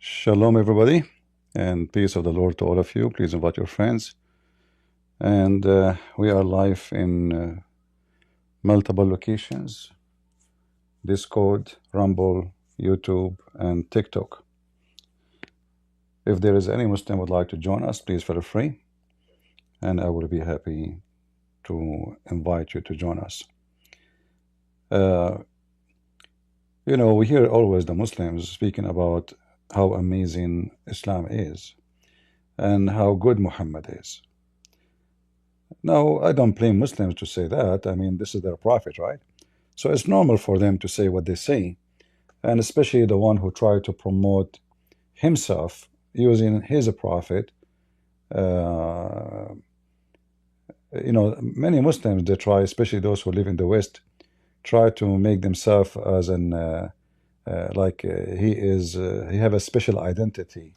Shalom, everybody, and peace of the Lord to all of you. Please invite your friends. And we are live in multiple locations: Discord, Rumble, YouTube, and TikTok. If there is any Muslim would like to join us, please feel free, and I will be happy to invite you to join us. We hear always the Muslims speaking about how amazing Islam is and how good Muhammad is. Now, I don't blame Muslims to say that. I mean, this is their prophet, right? So it's normal for them to say what they say, and especially the one who tried to promote himself using his prophet. Many Muslims, they try, especially those who live in the West, try to make themselves as an he have a special identity.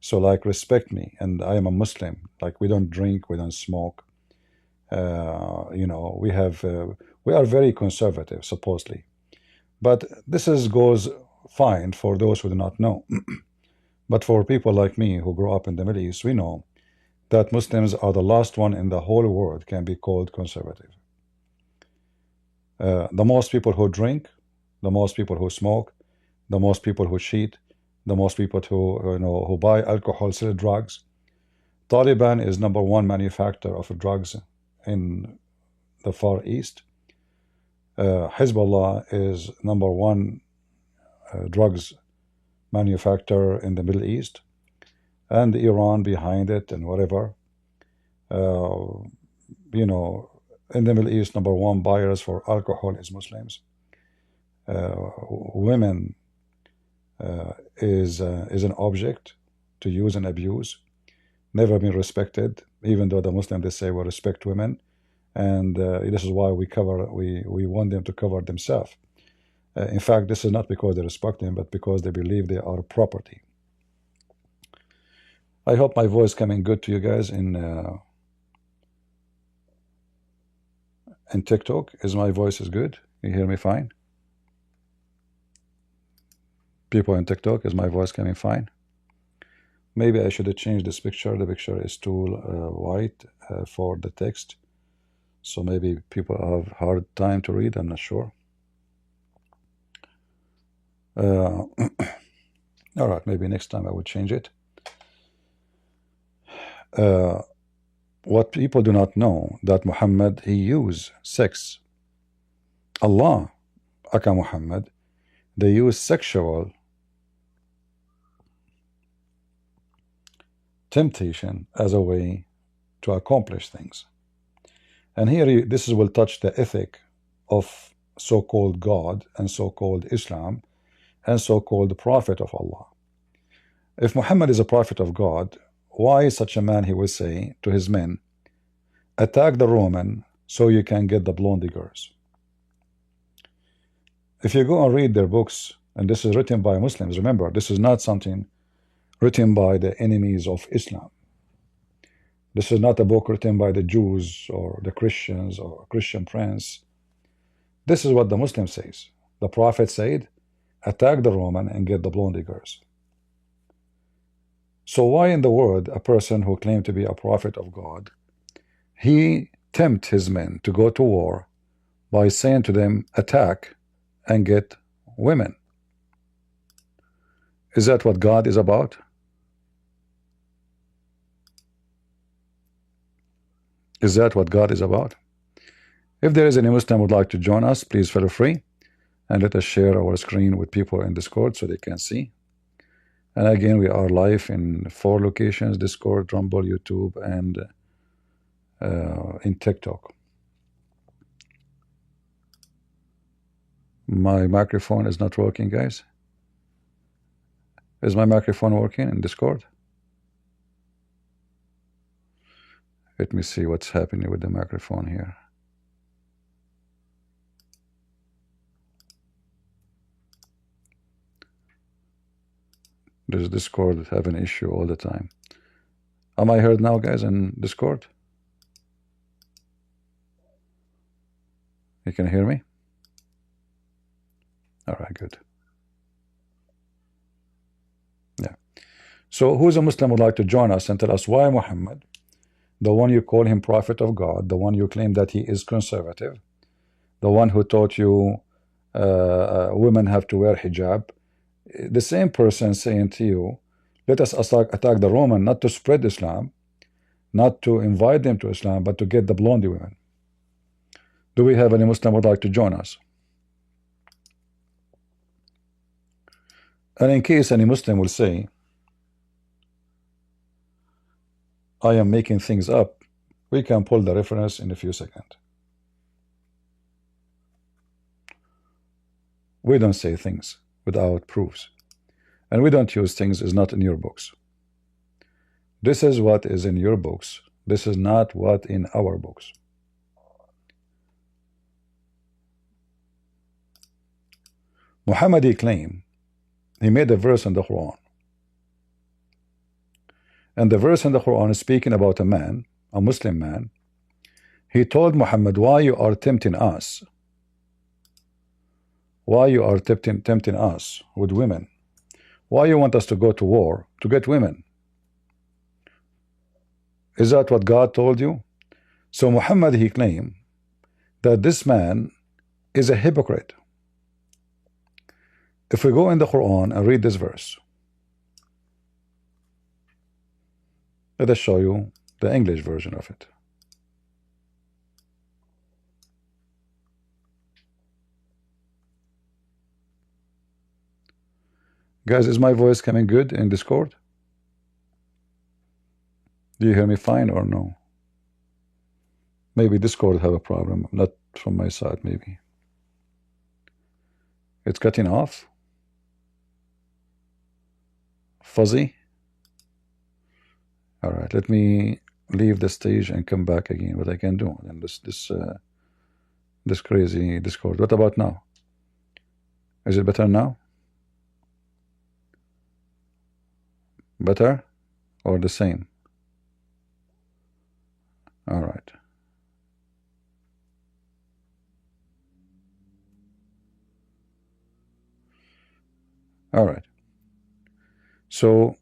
So like, respect me, and I am a Muslim. Like, we don't drink, we don't smoke. We are very conservative, supposedly. But this goes fine for those who do not know. But for people like me who grew up in the Middle East, we know that Muslims are the last one in the whole world can be called conservative. The most people who drink, the most people who smoke, the most people who cheat, the most people who buy alcohol, sell drugs. Taliban is #1 manufacturer of drugs in the Far East. Hezbollah is #1 drugs manufacturer in the Middle East, and Iran behind it, and whatever. In the Middle East, #1 buyers for alcohol is Muslims. Women is an object to use and abuse, never been respected, even though the Muslims, they say we respect women, and this is why we want them to cover themselves. In fact, this is not because they respect them, but because they believe they are property. I hope my voice coming good to you guys in TikTok. Is my voice is good? You hear me fine? People in TikTok, is my voice coming fine? Maybe I should have changed this picture. The picture is too white for the text, so maybe people have hard time to read. I'm not sure. All right, maybe next time I will change it. What people do not know, that Muhammad, he used sex. Allah, aka Muhammad, they use sexual temptation as a way to accomplish things. And here, this will touch the ethic of so-called God and so-called Islam and so-called prophet of Allah. If Muhammad is a prophet of God, why such a man, he will say to his men, attack the Roman so you can get the Blondie girls? If you go and read their books, and this is written by Muslims, remember, this is not something written by the enemies of Islam. This is not a book written by the Jews or the Christians or Christian prince. This is what the Muslim says. The Prophet said, attack the Roman and get the Blondie girls. So why in the world a person who claimed to be a prophet of God, he tempt his men to go to war by saying to them, attack and get women? Is that what God is about? Is that what God is about? If there is any Muslim who would like to join us, please feel free, and let us share our screen with people in Discord so they can see. And again, we are live in 4 locations: Discord, Rumble, YouTube, and in TikTok. My microphone is not working, guys. Is my microphone working in Discord? Let me see what's happening with the microphone here. Does Discord have an issue all the time? Am I heard now, guys, in Discord? You can hear me? All right, good. Yeah. So who's a Muslim would like to join us and tell us why Muhammad, the one you call him prophet of God, the one you claim that he is conservative, the one who taught you women have to wear hijab, the same person saying to you, let us attack the Roman, not to spread Islam, not to invite them to Islam, but to get the Blondie women. Do we have any Muslim would like to join us? And in case any Muslim will say, I am making things up, we can pull the reference in a few seconds. We don't say things without proofs. And we don't use things is not in your books. This is what is in your books. This is not what in our books. Muhammad, he claimed he made a verse in the Quran. And the verse in the Quran is speaking about a man, a Muslim man. He told Muhammad, why you are tempting us? Why you are tempting us with women? Why you want us to go to war to get women? Is that what God told you? So Muhammad, he claimed that this man is a hypocrite. If we go in the Quran and read this verse, let us show you the English version of it. Guys, is my voice coming good in Discord? Do you hear me fine or no? Maybe Discord have a problem, not from my side, maybe. It's cutting off. Fuzzy. All right, let me leave the stage and come back again. What I can do, and this crazy Discord. What about now? Is it better now? Better or the same? All right. All right. So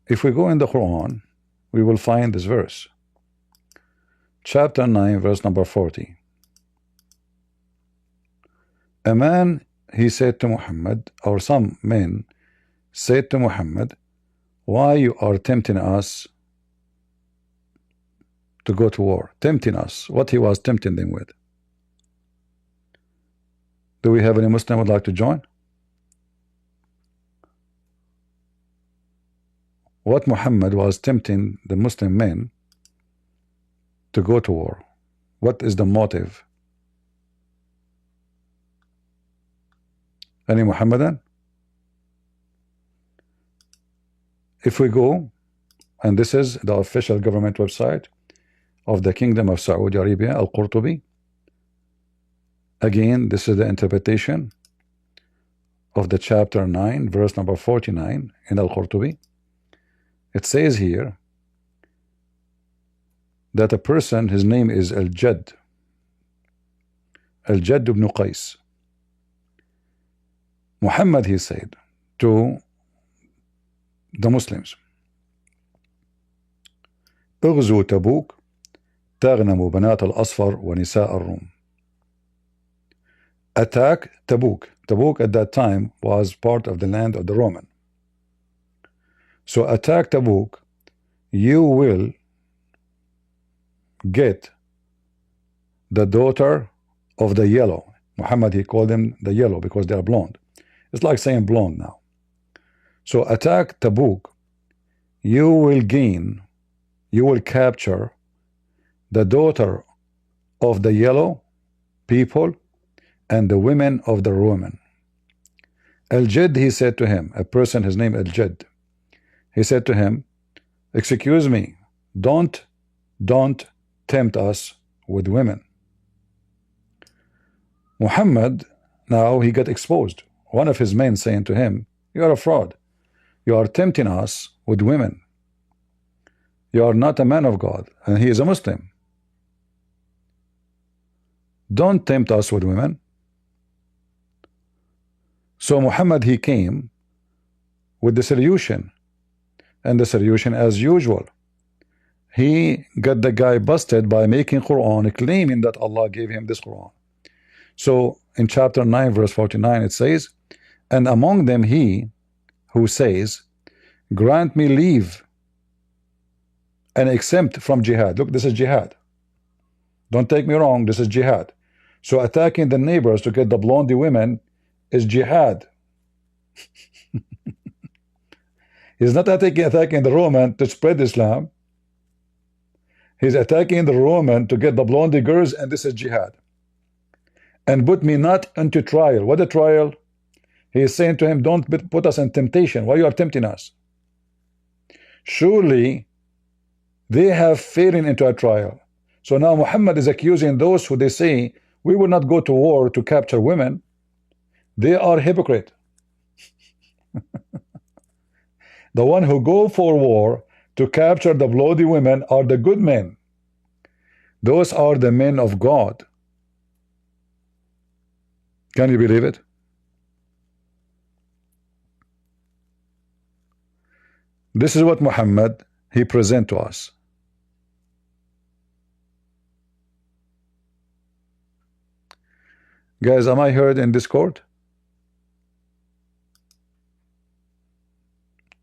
if we go in the Quran, we will find this verse. Chapter 9, verse number 40. A man, he said to Muhammad, or some men said to Muhammad, why you are tempting us to go to war? Tempting us. What he was tempting them with. Do we have any Muslim would like to join? What Muhammad was tempting the Muslim men to go to war? What is the motive? Any Muhammadan? If we go, and this is the official government website of the Kingdom of Saudi Arabia, Al-Qurtubi. Again, this is the interpretation of the chapter 9, verse number 49 in Al-Qurtubi. It says here that a person, his name is Al-Jadd ibn Qais. Muhammad, he said to the Muslims, اغزوا تبوك تغنموا بنات الأصفر ونساء الروم. Attack Tabuk. Tabuk at that time was part of the land of the Roman. So attack Tabuk, you will get the daughter of the yellow. Muhammad, he called them the yellow because they are blonde. It's like saying blonde now. So attack Tabuk, you will gain, you will capture the daughter of the yellow people and the women of the Roman. Al-Jadd, he said to him, a person, his name Al-Jadd, he said to him, excuse me, don't tempt us with women. Muhammad, now he got exposed. One of his men saying to him, you are a fraud. You are tempting us with women. You are not a man of God, and he is a Muslim. Don't tempt us with women. So Muhammad, he came with the solution And the solution, as usual, he got the guy busted by making Quran, claiming that Allah gave him this Quran. So in chapter 9 verse 49 it says, and among them he who says, grant me leave and exempt from jihad. Look, this is jihad. Don't take me wrong, this is jihad. So attacking the neighbors to get the blondie women is jihad. He's not attacking the Roman to spread Islam. He's attacking the Roman to get the blondie girls, and this is jihad. And put me not into trial. What a trial? He is saying to him, don't put us in temptation. Why you are tempting us? Surely they have fallen into a trial. So now Muhammad is accusing those who they say, we will not go to war to capture women. They are hypocrite. The one who go for war to capture the bloody women are the good men. Those are the men of God. Can you believe it? This is what Muhammad he present to us. Guys, am I heard in Discord?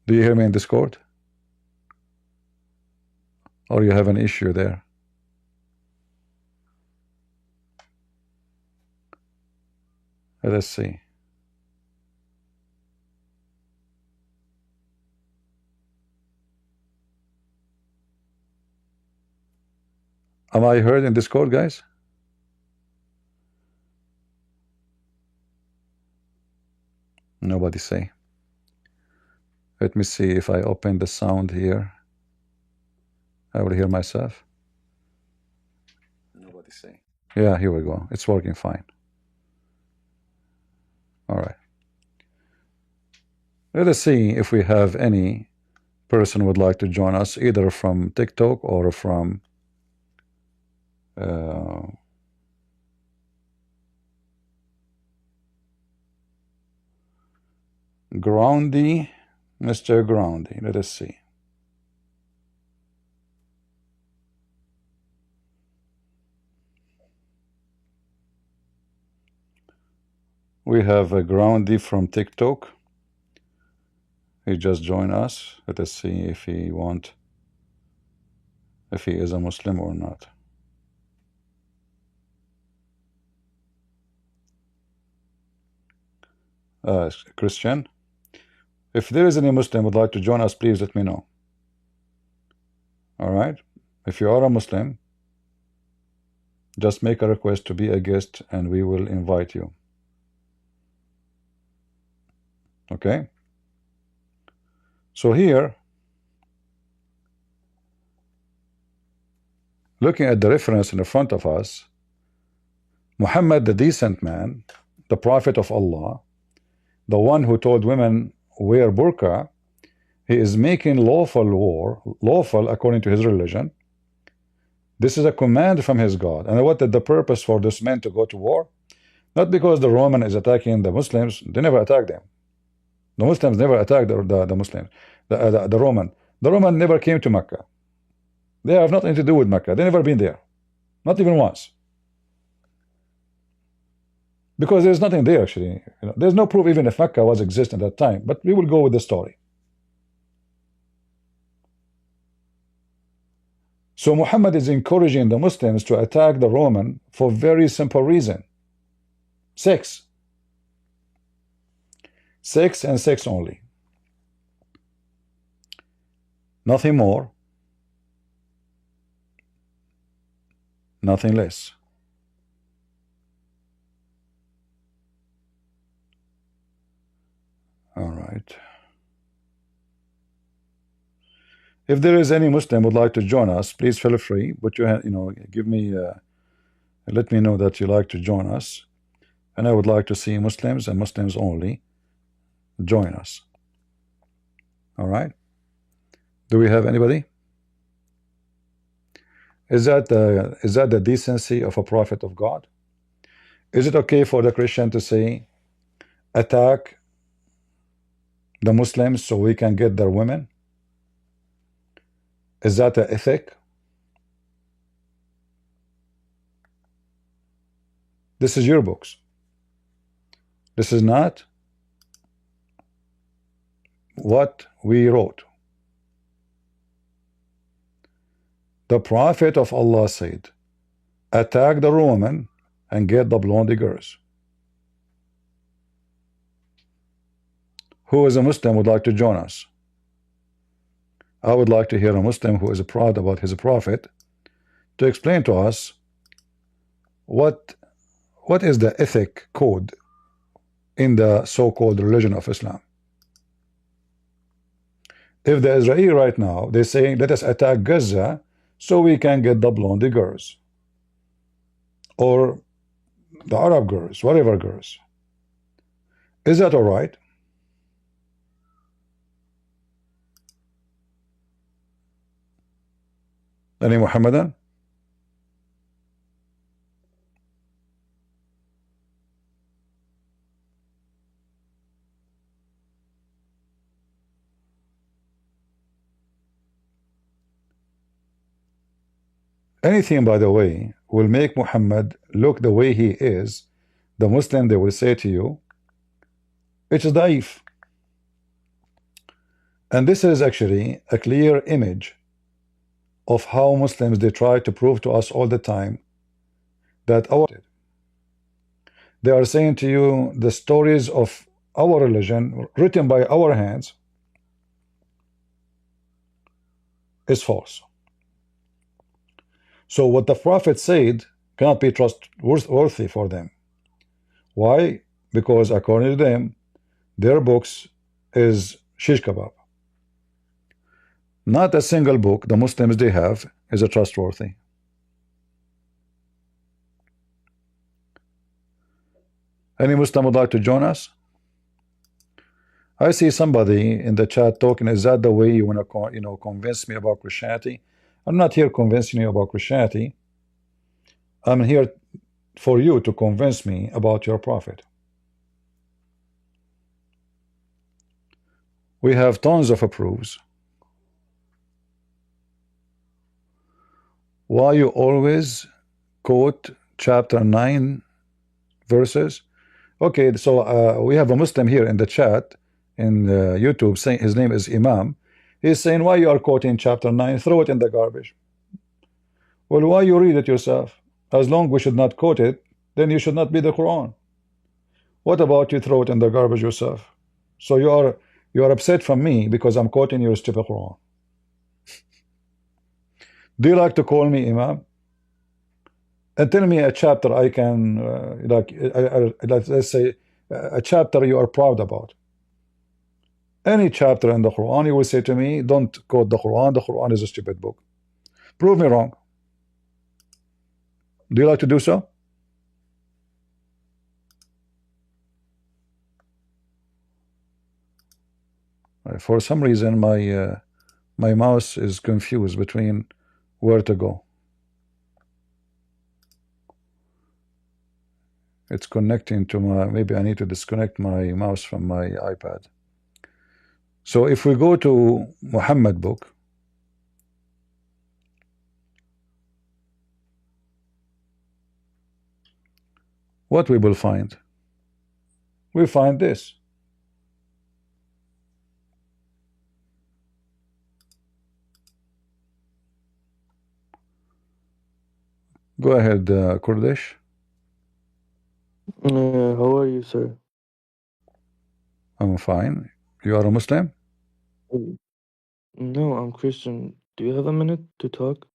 Do you hear me in Discord? Or you have an issue there? Let's see. Am I heard in Discord, guys? Nobody say. Let me see if I open the sound here. I will hear myself. Nobody say. Yeah, here we go. It's working fine. All right. Let us see if we have any person would like to join us, either from TikTok or from Groundy, Mr. Groundy. Let us see. We have a Groundy from TikTok. He just joined us. Let us see if he is a Muslim or not. Christian. If there is any Muslim would like to join us, please let me know. All right. If you are a Muslim, just make a request to be a guest and we will invite you. Okay. So here, looking at the reference in the front of us, Muhammad, the decent man, the prophet of Allah, the one who told women wear burqa, he is making lawful war, lawful according to his religion. This is a command from his God. And what is the purpose for this man to go to war? Not because the Roman is attacking the Muslims. They never attack them. The Muslims never attacked the Muslims, the Roman. The Roman never came to Mecca. They have nothing to do with Mecca. They never been there, not even once. Because there's nothing there actually. There's no proof even if Mecca was exist at that time. But we will go with the story. So Muhammad is encouraging the Muslims to attack the Roman for very simple reason. Sex. Sex and sex only. Nothing more. Nothing less. All right. If there is any Muslim would like to join us, please feel free. Put your hand, give me, let me know that you like to join us. And I would like to see Muslims and Muslims only join us. All right. Do we have anybody? Is that the decency of a prophet of God? Is it okay for the Christian to say, attack the Muslims so we can get their women? Is that an ethic? This is your books. This is not what we wrote. The Prophet of Allah said, attack the woman and get the blondie girls. Who is a Muslim would like to join us? I would like to hear a Muslim who is proud about his Prophet to explain to us what is the ethic code in the so-called religion of Islam. If the Israeli right now, they're saying, let us attack Gaza so we can get the blondie girls, or the Arab girls, whatever girls. Is that all right? Any Muhammadan? Anything, by the way, will make Muhammad look the way he is. The Muslim, they will say to you, it's daif. And this is actually a clear image of how Muslims, they try to prove to us all the time that they are saying to you the stories of our religion written by our hands is false. So what the Prophet said cannot be trustworthy for them. Why? Because according to them, their books is shish kebab. Not a single book the Muslims they have is a trustworthy. Any Muslim would like to join us? I see somebody in the chat talking, is that the way you want to convince me about Christianity? I'm not here convincing you about Christianity. I'm here for you to convince me about your Prophet. We have tons of proofs. Why you always quote chapter 9 verses? Okay, so we have a Muslim here in the chat in YouTube saying his name is Imam. He's saying, why you are quoting chapter 9? Throw it in the garbage. Well, why you read it yourself? As long as we should not quote it, then you should not be the Quran. What about you throw it in the garbage yourself? So you are upset from me because I'm quoting your stupid Quran. Do you like to call me Imam? And tell me a chapter I can let's say a chapter you are proud about. Any chapter in the Quran, you will say to me, don't quote the Quran. The Quran is a stupid book. Prove me wrong. Do you like to do so? For some reason, my mouse is confused between where to go. It's connecting to my, maybe I need to disconnect my mouse from my iPad. So if we go to Muhammad book, what we will find? We find this. Go ahead, Kurdish. How are you, sir? I'm fine. You are a Muslim? No, I'm Christian. Do you have a minute to talk?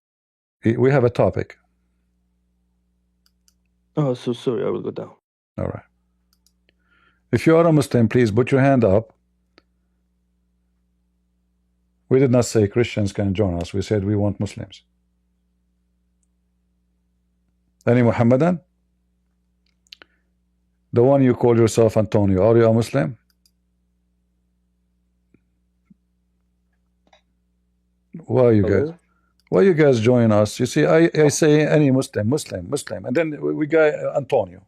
We have a topic. Oh, so sorry, I will go down. All right. If you are a Muslim, please put your hand up. We did not say Christians can join us. We said we want Muslims. Any Muhammadan? The one you call yourself Antonio, are you a Muslim? Why you guys? Why you guys join us? You see, I say any Muslim, and then we got Antonio.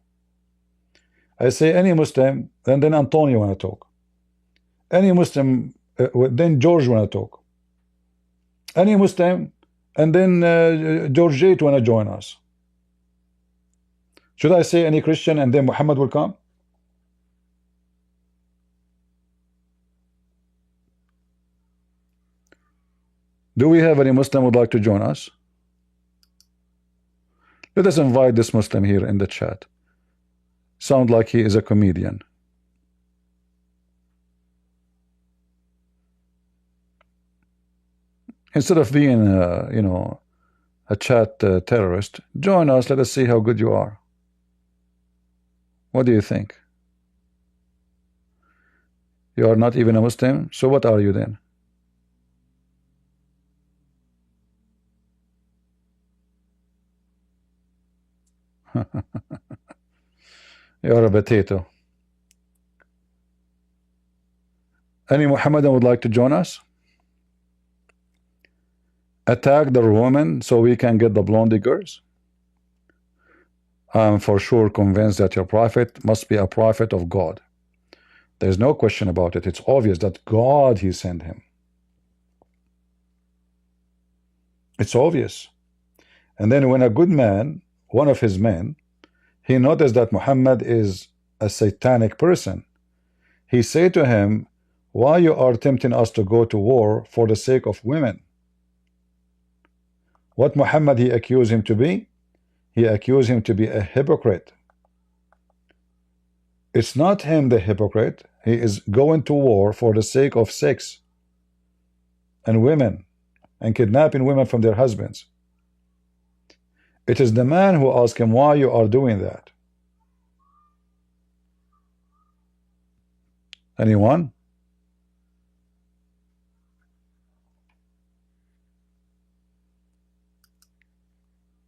I say any Muslim, and then Antonio wanna talk. Any Muslim, then George wanna talk. Any Muslim, and then George J to want to join us. Should I say any Christian and then Muhammad will come? Do we have any Muslim who would like to join us? Let us invite this Muslim here in the chat. Sound like he is a comedian. Instead of being, you know, a chat terrorist, join us. Let us see how good you are. What do you think? You are not even a Muslim, so what are you then? You are a potato. Any Muhammadan would like to join us? Attack the woman so we can get the blondie girls? I'm for sure convinced that your prophet must be a prophet of God. There's no question about it. It's obvious that God, he sent him. It's obvious. And then when a good man, one of his men, he noticed that Muhammad is a satanic person, he said to him, why you are tempting us to go to war for the sake of women? What Muhammad he accused him to be? He accused him to be a hypocrite. It's not him the hypocrite. He is going to war for the sake of sex and women and kidnapping women from their husbands. It is the man who asked him why you are doing that. Anyone?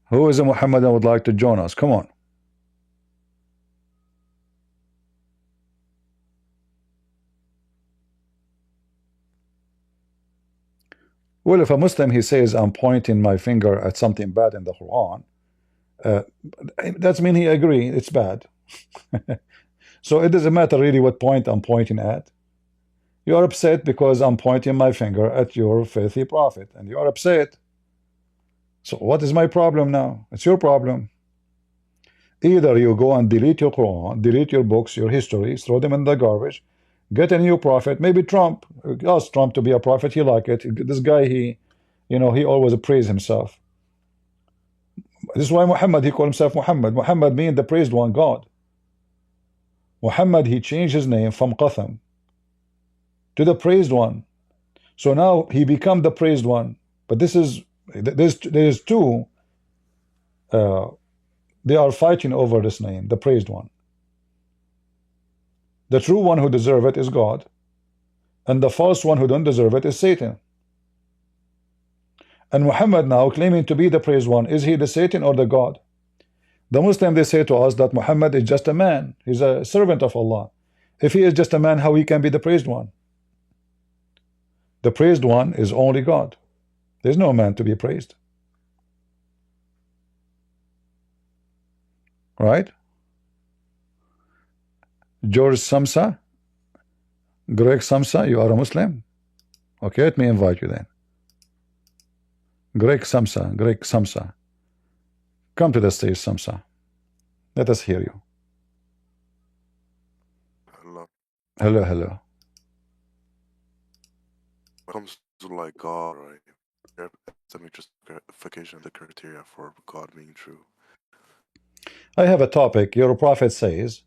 Who is a Muhammadan would like to join us? Come on. Well, if a Muslim he says I'm pointing my finger at something bad in the Quran, that means he agree it's bad. So it doesn't matter really what point I'm pointing at. You are upset because I'm pointing my finger at your filthy prophet, and you are upset. So what is my problem now? It's your problem. Either you go and delete your Quran, delete your books, your histories, throw them in the garbage, get a new prophet, maybe Trump. Ask Trump to be a prophet, he like it. This guy, he, you know, he always praise himself. This is why Muhammad, he called himself Muhammad. Muhammad means the praised one, God. Muhammad, he changed his name from Qatham to the praised one. So now he become the praised one. But this is, there's two, they are fighting over this name, the praised one. The true one who deserve it is God, and the false one who don't deserve it is Satan. And Muhammad now claiming to be the praised one, is he the Satan or the God? The Muslim, they say to us that Muhammad is just a man, he's a servant of Allah. If he is just a man, how he can be the praised one? The praised one is only God. There's no man to be praised. Right? George Samsa, Greg Samsa, you are a Muslim? Okay, let me invite you then. Greg Samsa, come to the stage, Samsa. Let us hear you. Hello. Hello, hello. When it comes to like God, right? Let me just clarification the criteria for God being true. I have a topic. Your prophet says,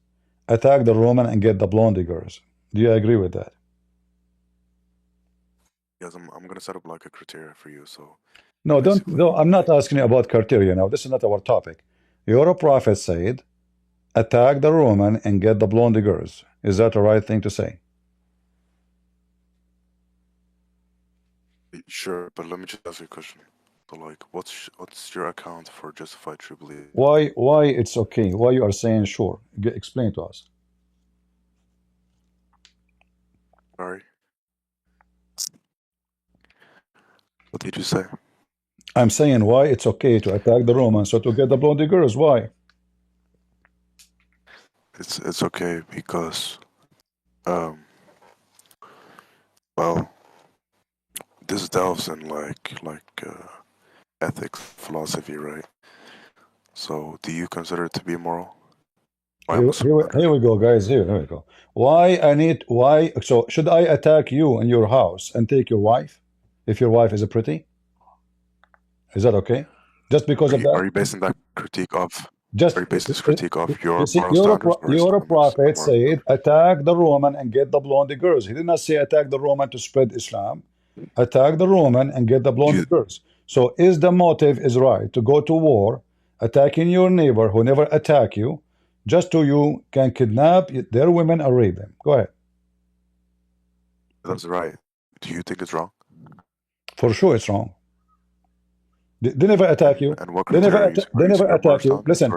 attack the Roman and get the blondie girls. Do you agree with that? Yes, I'm gonna set up like a criteria for you. So No, don't. basically, No, I'm not asking you about criteria now. This is not our topic. Your prophet said, attack the Roman and get the blondie girls. Is that the right thing to say? sure, but let me just ask you a question. So like, what's your account for justified true belief? Why it's okay? Why you are saying sure? Explain to us. Sorry. What did you say? I'm saying why it's okay to attack the Romans, so to get the blondie girls. Why? It's okay because, well, this delves in ethics, philosophy, right? So, do you consider it to be moral? Here we go, guys. Here we go. Why? So, should I attack you in your house and take your wife if your wife is a pretty? Is that okay? Just because of that? Are you basing that critique off? Just Are you basing this critique off your you see, moral standards? your prophet said, attack the Roman and get the blondie girls. He did not say attack the Roman to spread Islam. Attack the Roman and get the blondie girls. So, is the motive is right to go to war, attacking your neighbor who never attack you, just so you can kidnap their women or rape them? Go ahead. That's right. Do you think it's wrong? For sure, it's wrong. They never attack you. And what They never attack you. Listen,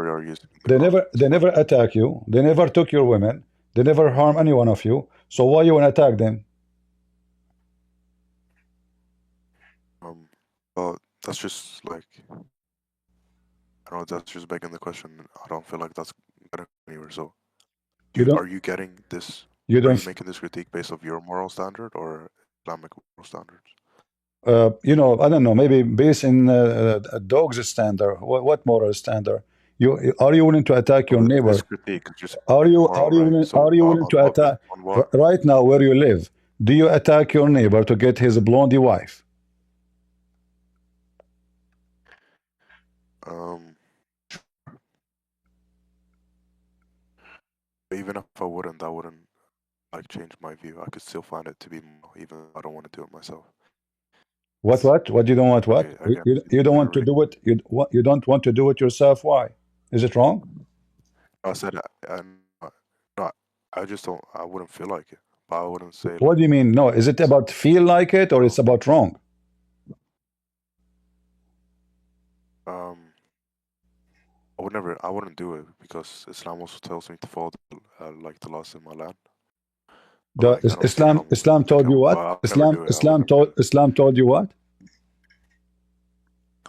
they never attack you. They never took your women. They never harm any one of you. So why you want to attack them? Well, that's just like, I don't know. That's just begging the question. I don't feel like that's gonna go anywhere. So, are you getting this? Are you making this critique based off your moral standard or Islamic moral standards? You know, I don't know. Maybe based in a dog's standard. What moral standard? Are you willing to attack your neighbor? Are you willing to attack right now where you live? Do you attack your neighbor to get his blondie wife? Even if I wouldn't, that wouldn't like change my view. I could still find it to be moral, even if I don't want to do it myself. What you don't want? What you don't want to do it? You don't want to do it yourself? Why? Is it wrong? I said no. I just don't. I wouldn't feel like it. But I wouldn't say. What do you mean? No. Is it about feel like it or it's about wrong? I wouldn't do it because Islam also tells me to follow the laws in my land. Islam told you what? Islam told you what?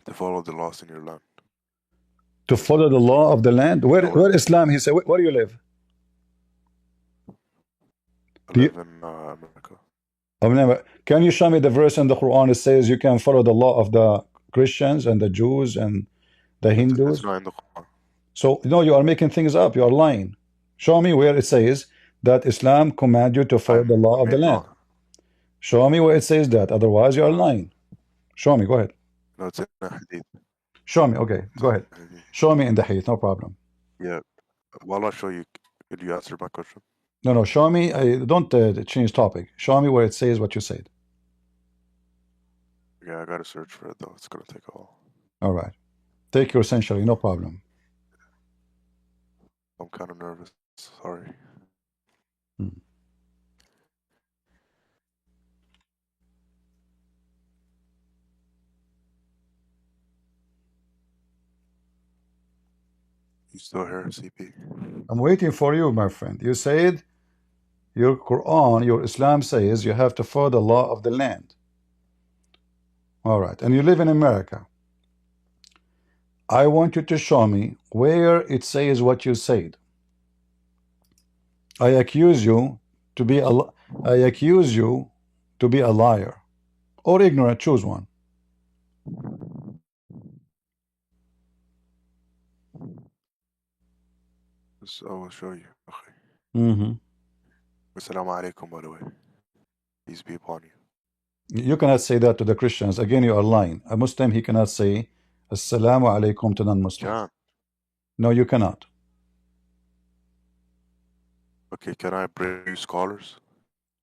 To follow the laws in your land. To follow the law of the land? Where Islam? He said, where do you live? I live in America. Can you show me the verse in the Quran that says you can follow the law of the Christians and the Jews and the Hindus? It's not in the Quran. So, no, you are making things up. You are lying. Show me where it says that Islam command you to follow the law of the land. Show me where it says that. Otherwise, you are lying. Show me. Go ahead. No, it's in the Hadith. Show me. Okay, go ahead. Show me in the Hadith. No problem. Yeah. While I show you, could you answer my question? No. Show me. Don't change topic. Show me where it says what you said. Yeah, I gotta search for it though. It's gonna take a while. All right. Take your century. No problem. I'm kind of nervous. Sorry. You still here, CP? I'm waiting for you, my friend. You said your Quran, your Islam says you have to follow the law of the land. All right. And you live in America. I want you to show me where it says what you said. I accuse you to be a liar or ignorant. Choose one. I will show you. Okay. Assalamu alaikum, by the way. Peace be upon you. You cannot say that to the Christians. Again, you are lying. A Muslim, he cannot say Assalamu alaikum to non-Muslims. No, you cannot. Okay, can I bring you scholars?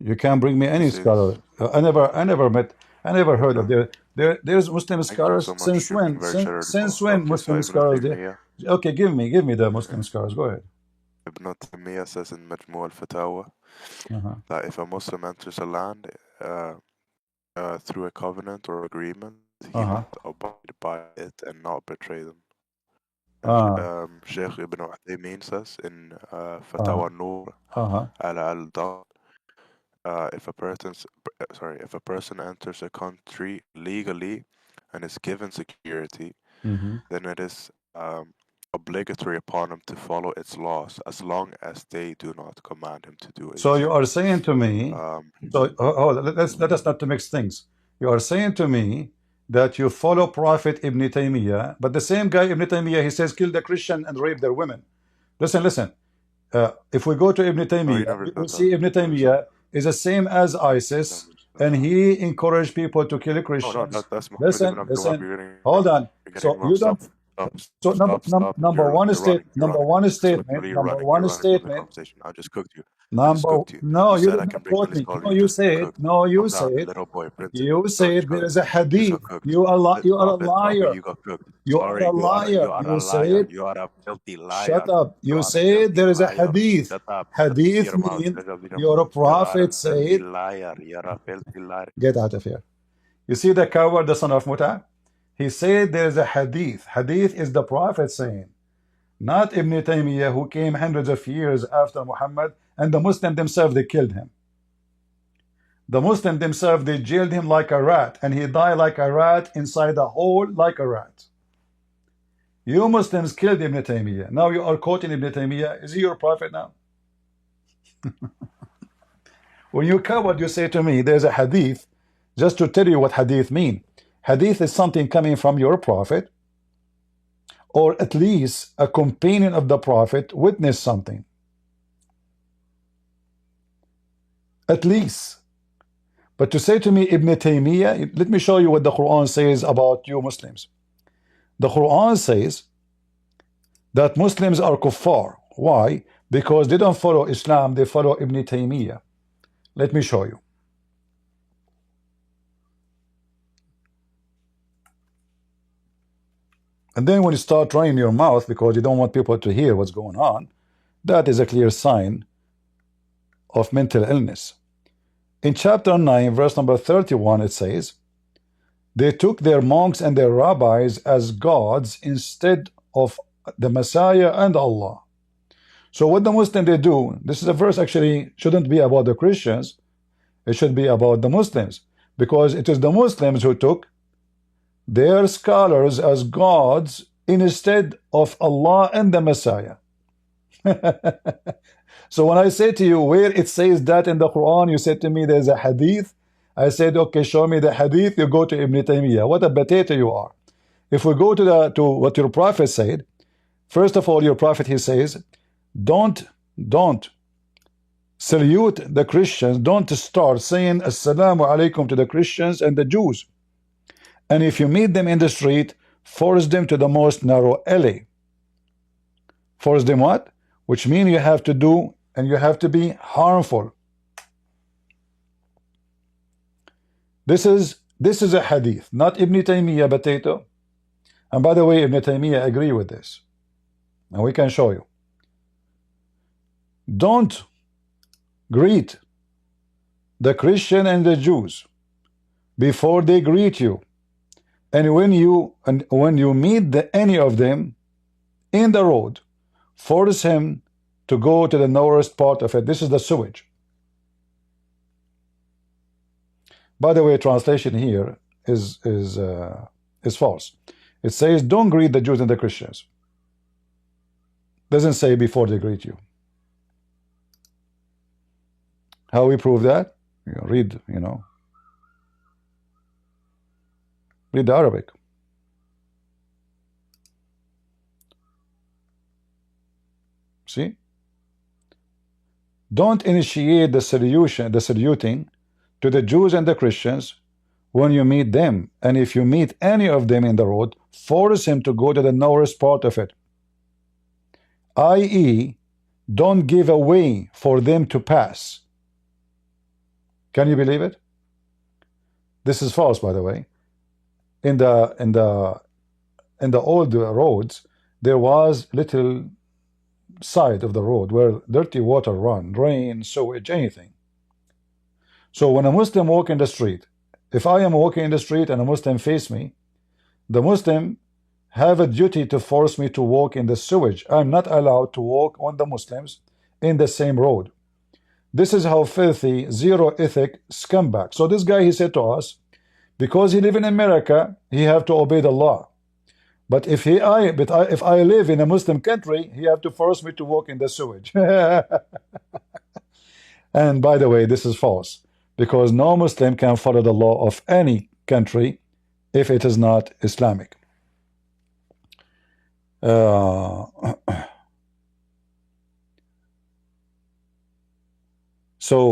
You can't bring me any scholar. I never heard of there's Muslim scholars. Since when? Since when Muslim scholars there? Okay, give me the Muslim scholars. Go ahead. Ibn Taymiyyah says in Majmu' al-Fatawa that if a Muslim enters a land through a covenant or agreement, he must abide by it and not betray them. Sheikh Ibn Uthaymeen says in Fatawa Nur al-Dal, if a person enters a country legally and is given security, then it is obligatory upon him to follow its laws as long as they do not command him to do it. So you are saying to me, let us not to mix things. You are saying to me that you follow Prophet Ibn Taymiyyah, but the same guy Ibn Taymiyyah, he says kill the Christian and rape their women. Listen. If we go to Ibn No, you Taymiyyah, never we said that. see Ibn Taymiyyah is the same as ISIS, and he encouraged people to kill No, Christians. that's Mohammed ibn Abdul Wahhab. Listen. You're getting Hold wrong. on. You're getting So wrong. you don't. So number You're one running. statement. You're Number running. one You're running from the statement. conversation. I just cooked you. Number no, You you said did I can not bring quote any me. scholar. No, You you just said. cooked. No, you I'm that said. little boy princess. You said there is a You just hadith. got cooked. You are a Stop it, liar. you got cooked. You are Sorry, a liar. you You are a liar. said. You are a filthy liar. Shut up. You You are a said filthy there is a liar. hadith. Shut up. Hadith Your mouth. mean your prophet filthy said. liar. You're a filthy liar. Get out of here. You see the coward, the son of Muta? He said there is a hadith. Hadith is the prophet saying, not Ibn Taymiyyah, who came hundreds of years after Muhammad, and the Muslims themselves, they killed him. The Muslims themselves, they jailed him like a rat, and he died like a rat inside a hole like a rat. You Muslims killed Ibn Taymiyyah. Now you are quoting Ibn Taymiyyah. Is he your prophet now? When you coward, you say to me, there's a hadith. Just to tell you what hadith mean. Hadith is something coming from your prophet, or at least a companion of the prophet witnessed something. At least. But to say to me, Ibn Taymiyyah, let me show you what the Quran says about you Muslims. The Quran says that Muslims are kuffar. Why? Because they don't follow Islam, they follow Ibn Taymiyyah. Let me show you. And then when you start running your mouth because you don't want people to hear what's going on, that is a clear sign of mental illness. In chapter 9, verse number 31, it says, they took their monks and their rabbis as gods instead of the Messiah and Allah. So what the Muslims they do, this is a verse actually shouldn't be about the Christians, it should be about the Muslims, because it is the Muslims who took their scholars as gods instead of Allah and the Messiah. So when I say to you where it says that in the Quran, you said to me there's a hadith. I said, okay, show me the hadith. You go to Ibn Taymiyyah. What a potato you are. If we go to what your prophet said, first of all, your prophet, he says, don't salute the Christians. Don't start saying assalamu alaikum to the Christians and the Jews. And if you meet them in the street, force them to the most narrow alley. Force them what? Which means you have to do, and you have to be harmful. This is a hadith, not Ibn Taymiyyah potato. And by the way, Ibn Taymiyyah agree with this. And we can show you. Don't greet the Christian and the Jews before they greet you. And when you meet any of them in the road, force him to go to the lowest part of it. This is the sewage. By the way, translation here is false. It says, don't greet the Jews and the Christians. Doesn't say before they greet you. How we prove that? Read the Arabic. See? Don't initiate the saluting to the Jews and the Christians when you meet them. And if you meet any of them in the road, force him to go to the lowest part of it. i.e., don't give a way for them to pass. Can you believe it? This is false, by the way. In the old roads, there was little side of the road where dirty water run, rain, sewage, anything. So when a Muslim walk in the street, if I am walking in the street and a Muslim face me, the Muslim have a duty to force me to walk in the sewage. I'm not allowed to walk on the Muslims in the same road. This is how filthy, zero ethic scumbag. So this guy, he said to us, because he live in America, he have to obey the law. But if I live in a Muslim country, he have to force me to walk in the sewage. And by the way, this is false, because no Muslim can follow the law of any country if it is not Islamic. So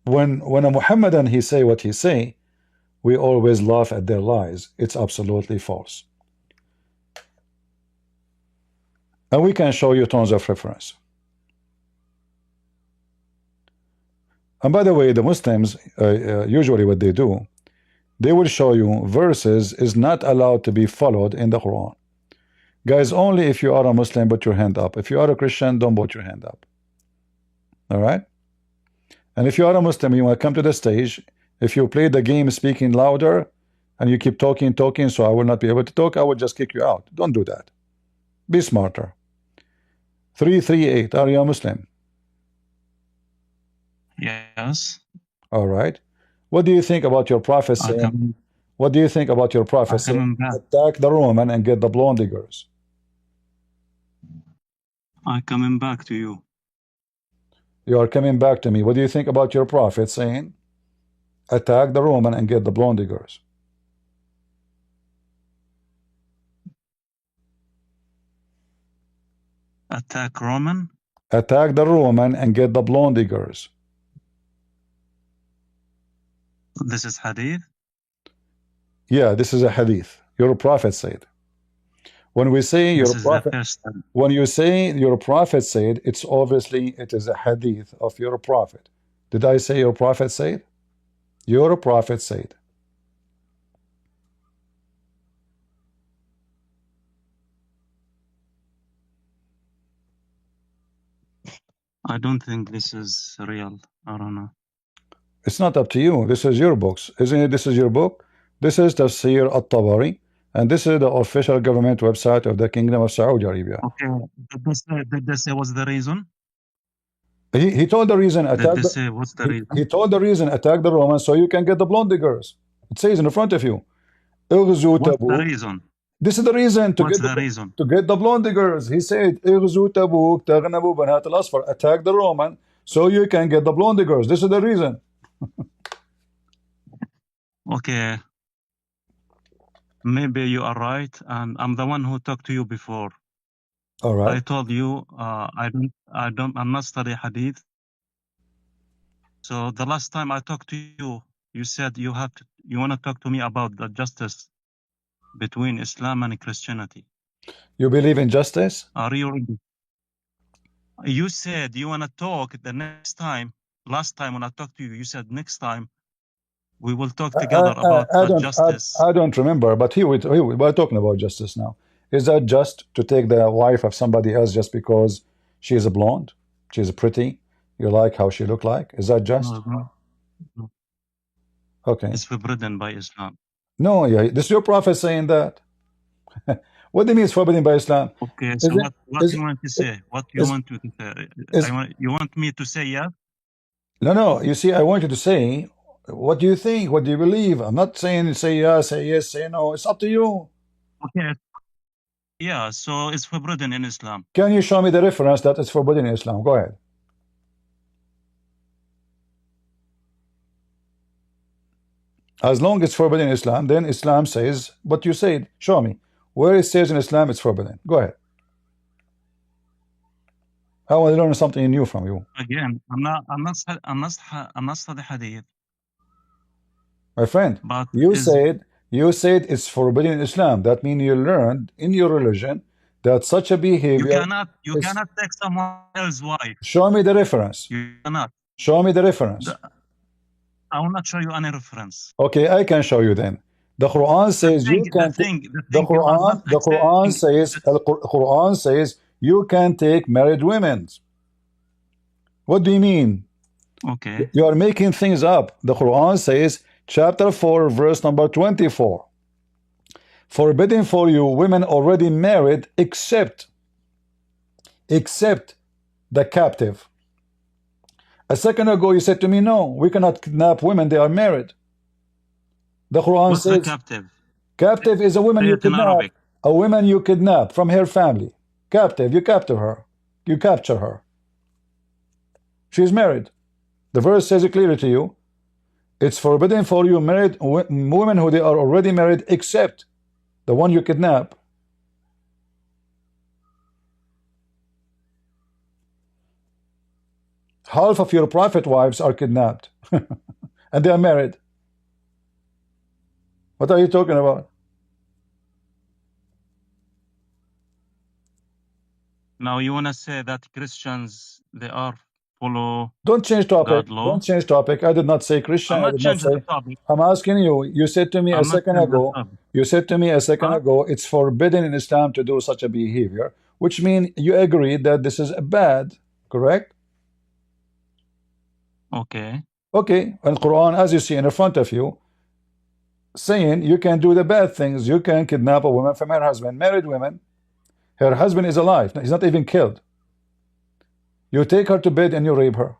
when a Muhammadan he say what he say, we always laugh at their lies. It's absolutely false. And we can show you tons of reference. And by the way, the Muslims, usually what they do, they will show you verses is not allowed to be followed in the Quran. Guys, only if you are a Muslim, put your hand up. If you are a Christian, don't put your hand up. All right? And if you are a Muslim, you want to come to the stage. If you play the game speaking louder and you keep talking, so I will not be able to talk, I will just kick you out. Don't do that. Be smarter. 338, are you a Muslim? Yes. All right. What do you think about your prophet saying? What do you think about your prophet saying, attack the Roman and get the Blondie girls? I'm coming back to you. You are coming back to me. What do you think about your prophet saying, attack the Roman and get the Blondie girls? Attack Roman? Attack the Roman and get the Blondie girls. This is hadith? Yeah, this is a hadith. Your prophet said. When we say your prophet, when you say your prophet said, it's obviously it is a hadith of your prophet. Did I say your prophet said? Your prophet said. I don't think this is real. I don't know. It's not up to you. This is your books, isn't it? This is your book. This is Tafsir al-Tabari, and this is the official government website of the Kingdom of Saudi Arabia. Okay. Did they say what's the reason? He told the reason attack. What's the reason? He told the reason attack the Romans so you can get the Blondie girls. It says in front of you. What's the reason? This is the reason to get the Blondie girls. He said, attack the Roman so you can get the Blondie girls. This is the reason. Okay. Maybe you are right, and I'm the one who talked to you before. All right. I told you I'm not studying hadith. So the last time I talked to you, you said you want to talk to me about the justice between Islam and Christianity. You believe in justice? Are you ready? You said you want to talk the next time. Last time when I talked to you, you said next time we will talk together about justice. I don't remember, but we're talking about justice now. Is that just to take the wife of somebody else just because she is a blonde? She's pretty? You like how she look like? Is that just? No. Okay. It's forbidden by Islam. No, yeah, this is your prophet saying that. What do you mean it's forbidden by Islam? Okay, so what do you want to say? What do you want to say? You want me to say yes? No. You see, I want you to say, what do you think? What do you believe? I'm not saying say yes, say no. It's up to you. Okay. Yeah, so it's forbidden in Islam. Can you show me the reference that it's forbidden in Islam? Go ahead. As long as it's forbidden in Islam, then Islam says what you said. Show me where it says in Islam it's forbidden. Go ahead. I want to learn something new from you. Again, I'm not studying hadith. My friend, but you said it's forbidden in Islam. That means you learned in your religion that such a behavior. You cannot take someone else's wife. Show me the reference. You cannot. Show me the reference. I will not show you any reference. Okay, I can show you then. The Quran says you can. The Quran says you can take married women. What do you mean? Okay. You are making things up. The Quran says, chapter 4, verse number 24. Forbidden for you women already married except the captive. A second ago you said to me, no, we cannot kidnap women, they are married. The Quran says captive is a woman you kidnap. A woman you kidnap from her family. Captive, you capture her. You capture her. She's married. The verse says it clearly to you. It's forbidden for you married women who they are already married, except the one you kidnap. Half of your prophet wives are kidnapped and they are married. What are you talking about? Now you want to say that Christians, they are follow Don't change topic. God law? Don't change topic. I did not say Christian. I'm I not did not changing the say. topic. I'm asking you. You said to me a I'm not second changing the ago. topic. You said to me a second Huh? ago, it's forbidden in Islam to do such a behavior, which means you agree that this is bad, correct? Okay. Okay. And Quran, as you see in front of you, saying you can do the bad things. You can kidnap a woman from her husband. Married women, her husband is alive. He's not even killed. You take her to bed and you rape her.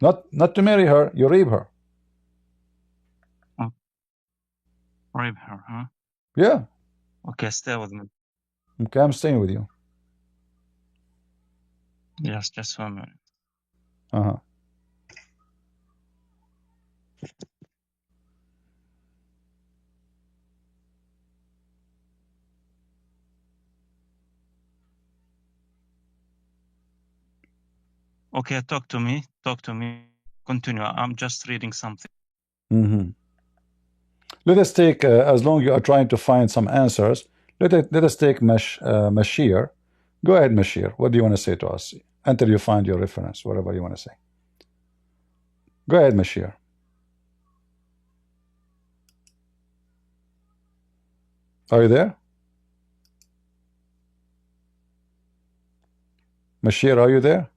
Not to marry her, you rape her. Oh. Rape her, huh? Yeah. Okay, stay with me. Okay, I'm staying with you. Yes, just 1 minute. Uh-huh. Okay, talk to me. Talk to me. Continue. I'm just reading something. Mm-hmm. Let us take, as long as you are trying to find some answers, let us take Mashir. Go ahead, Mashir. What do you want to say to us? Until you find your reference, whatever you want to say. Go ahead, Mashir. Are you there? Mashir, are you there?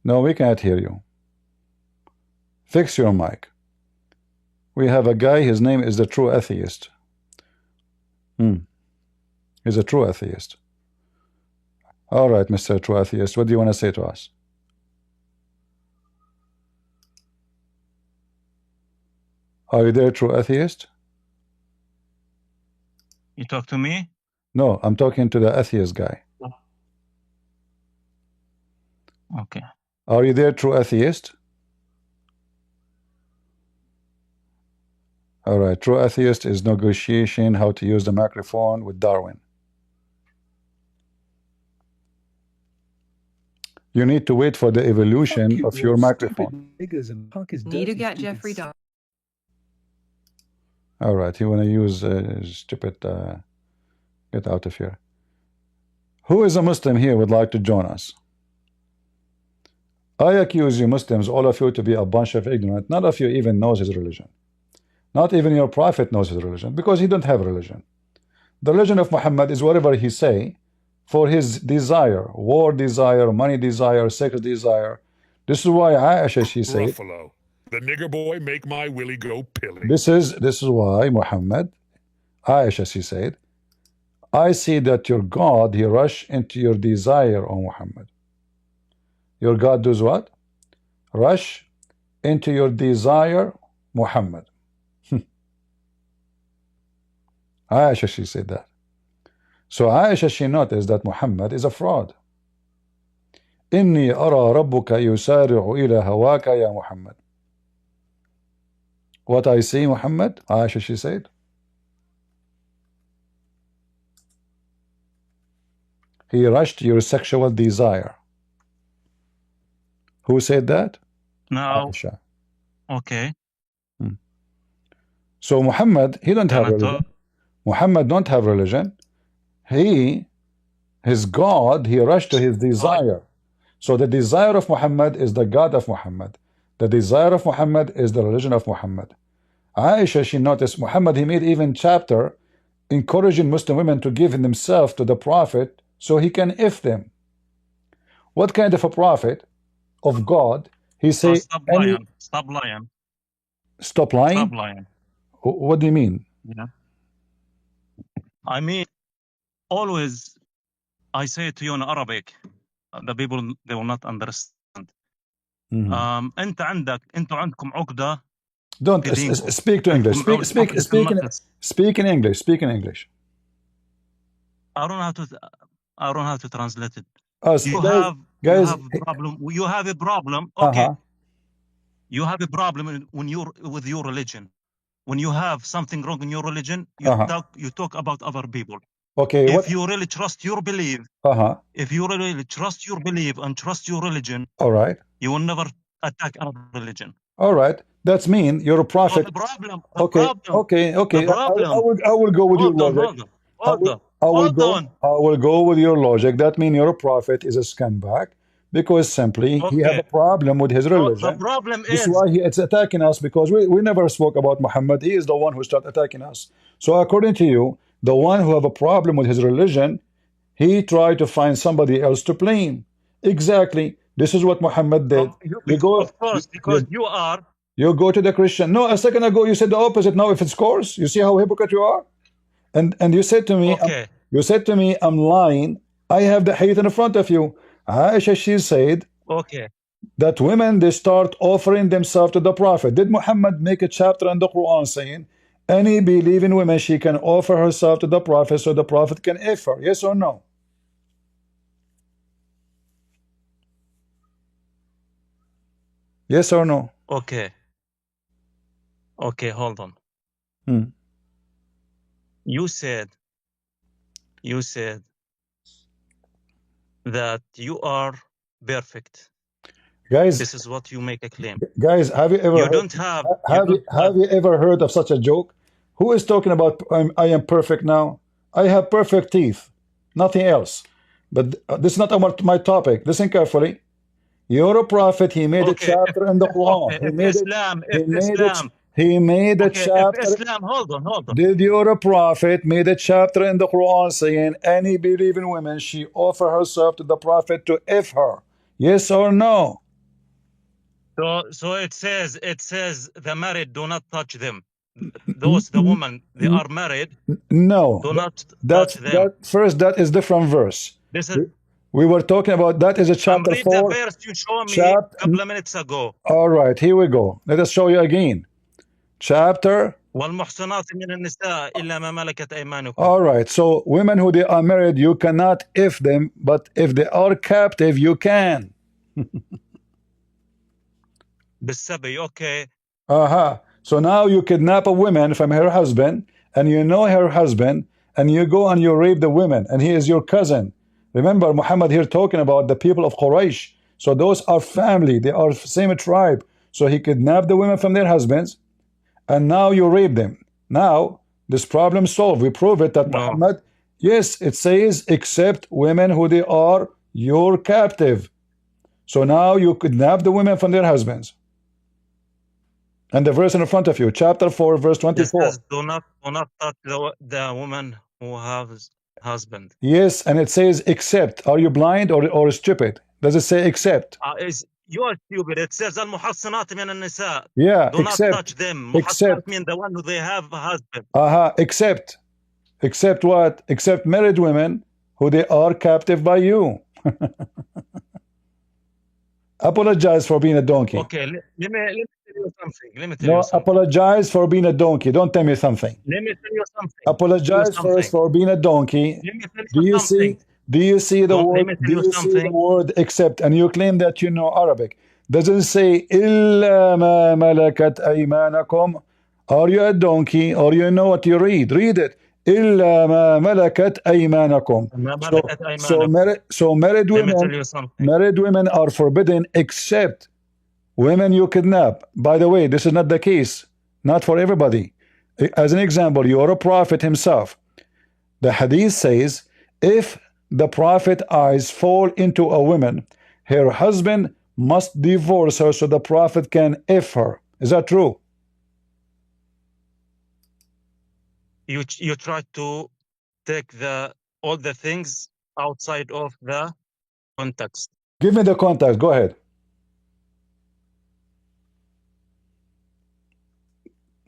No, we can't hear you. Fix your mic. We have a guy, his name is the True Atheist. He's a true atheist. All right, Mr. True Atheist, what do you want to say to us? Are you there, True Atheist? You talk to me? No, I'm talking to the atheist guy. Okay. Are you there, True Atheist? All right, True Atheist is negotiation how to use the microphone with Darwin. You need to wait for the evolution of your microphone. Need to get Jeffrey Dahmer. All right, you want to use stupid, get out of here. Who is a Muslim here would like to join us? I accuse you Muslims, all of you, to be a bunch of ignorant. None of you even knows his religion. Not even your prophet knows his religion, because he don't have religion. The religion of Muhammad is whatever he say for his desire, war desire, money desire, sex desire. This is why Aisha, she said, Ruffalo, the nigger boy make my willy go pilly. This is why Muhammad, Aisha, she said, I see that your God, he rush into your desire, O Muhammad. Your God does what? Rush into your desire, Muhammad. Aisha, she said that. So Aisha, she noticed that Muhammad is a fraud. إني أرى ربك يسارع إلى هواك يا Muhammad. What I see, Muhammad, Aisha, she said, he rushed your sexual desire. Who said that? Now, Aisha. okay. So Muhammad, he don't have religion. Muhammad don't have religion. His God, he rushed to his desire. So the desire of Muhammad is the God of Muhammad. The desire of Muhammad is the religion of Muhammad. Aisha, she noticed Muhammad, he made even chapter encouraging Muslim women to give themselves to the Prophet so he can if them. What kind of a prophet of God? He say, stop lying. Stop lying. Stop lying? Stop lying. What do you mean? Yeah. I mean, always I say it to you in Arabic. The people, they will not understand. انتوا عندكم عقدة. Don't speak to English. Speak in English. Speak in English. I don't know how to translate it. You have a problem. You have a problem. Okay. you have a problem when you're with your religion. When you have something wrong in your religion, you talk about other people. Okay. If you really trust your belief, if you really trust your belief and trust your religion, all right, you will never attack another religion. All right, that's mean you're a prophet. So the problem. Okay. I will go with your logic. I will go with your logic. That means your prophet is a scumbag because simply he have a problem with his religion. The problem this is why it's attacking us, because we never spoke about Muhammad. He is the one who started attacking us. So according to you, the one who have a problem with his religion, he tried to find somebody else to blame. Exactly. This is what Muhammad did. Of course, because you go to the Christian. No, a second ago you said the opposite. Now if it's course, you see how hypocrite you are? And you said to me, I'm lying. I have the hadith in front of you. Aisha, she said that women, they start offering themselves to the Prophet. Did Muhammad make a chapter in the Quran saying any believing woman, she can offer herself to the Prophet so the Prophet can offer her? Yes or no? Yes or no? Okay, hold on. You said that you are perfect. Guys, this is what you make a claim. Guys, have you ever have you ever heard of such a joke? Who is talking about I am perfect now? I have perfect teeth, nothing else. But this is not my topic. Listen carefully. You're a prophet. He made a chapter in the Quran. He made a chapter. Islam, hold on. Did your prophet made a chapter in the Quran saying any believing woman, she offer herself to the Prophet to if her? Yes or no? So it says the married do not touch them. Those the woman they are married. No, do not touch them. That is different verse. This is. We were talking about that is a chapter 4. The verse you showed me a couple of minutes ago. All right, here we go. Let us show you again. Chapter. والمحصنات من النساء إلا ما ملكت أيمانكم. All right, so women who they are married, you cannot if them, but if they are captive, you can. بالسبي, okay. So now you kidnap a woman from her husband, and you know her husband, and you go and you rape the women, and he is your cousin. Remember, Muhammad here talking about the people of Quraysh. So those are family. They are same tribe. So he kidnapped the women from their husbands, and now you rape them. Now, this problem solved. We prove it that Muhammad, yes, it says, except women who they are your captive. So now you kidnap the women from their husbands. And the verse in front of you, chapter 4, verse 24. It says, do not touch the woman who has husband. Yes, and it says except. Are you blind or stupid? Does it say except? You are stupid. It says al-muhassanat min an-nisa. Yeah, do not touch them. Muhassanat mean the one who they have a husband. Except what? Except married women who they are captive by you. Apologize for being a donkey. Okay, let me tell you something. Let me tell you something. Apologize for being a donkey. Don't tell me something. Let me tell you something. Apologize first for being a donkey. Let me tell you something. Do you see the word? Do you see the word except? And you claim that you know Arabic. Doesn't say إِلَّا مَا مَلَكَتْ أَيْمَانَكُمْ. Are you a donkey or you know what you read? Read it. إِلَّا مَا مَلَكَتْ أَيْمَانَكُمْ. So married women are forbidden except women you kidnap. By the way, this is not the case. Not for everybody. As an example, you are a prophet himself. The hadith says, if the prophet's eyes fall into a woman, her husband must divorce her so the prophet can if her. Is that true? You try to take all the things outside of the context. Give me the context. Go ahead.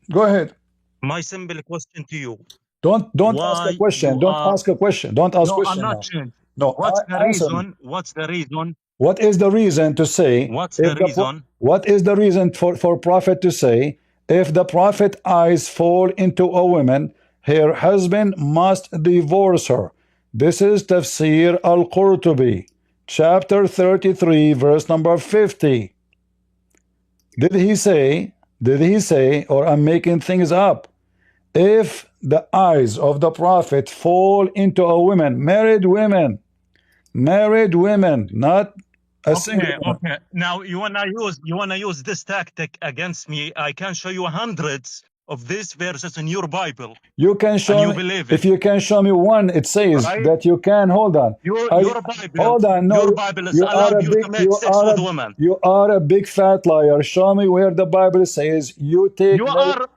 Go ahead. My simple question to you. Don't ask a question. Don't ask a question. Don't ask question. I'm not sure. No. What's the reason? What's the reason? What is the reason to say? What's the reason? What is the reason for prophet to say if the prophet eyes fall into a woman, her husband must divorce her? This is Tafsir al-Qurtubi, chapter 33, verse number 50. Did he say, or I'm making things up, if the eyes of the Prophet fall into a woman, married women, not a single one. Okay. Now you wanna use this tactic against me. I can show you hundreds of these verses in your Bible. You can show and you me, believe it. if you can show me one, it says Right? that you can. Hold on. Your Bible. Hold on. No, your Bible is you are allowed a you big. to make You sex are with a. women. You are a big fat liar. Show me where the Bible says you take. You are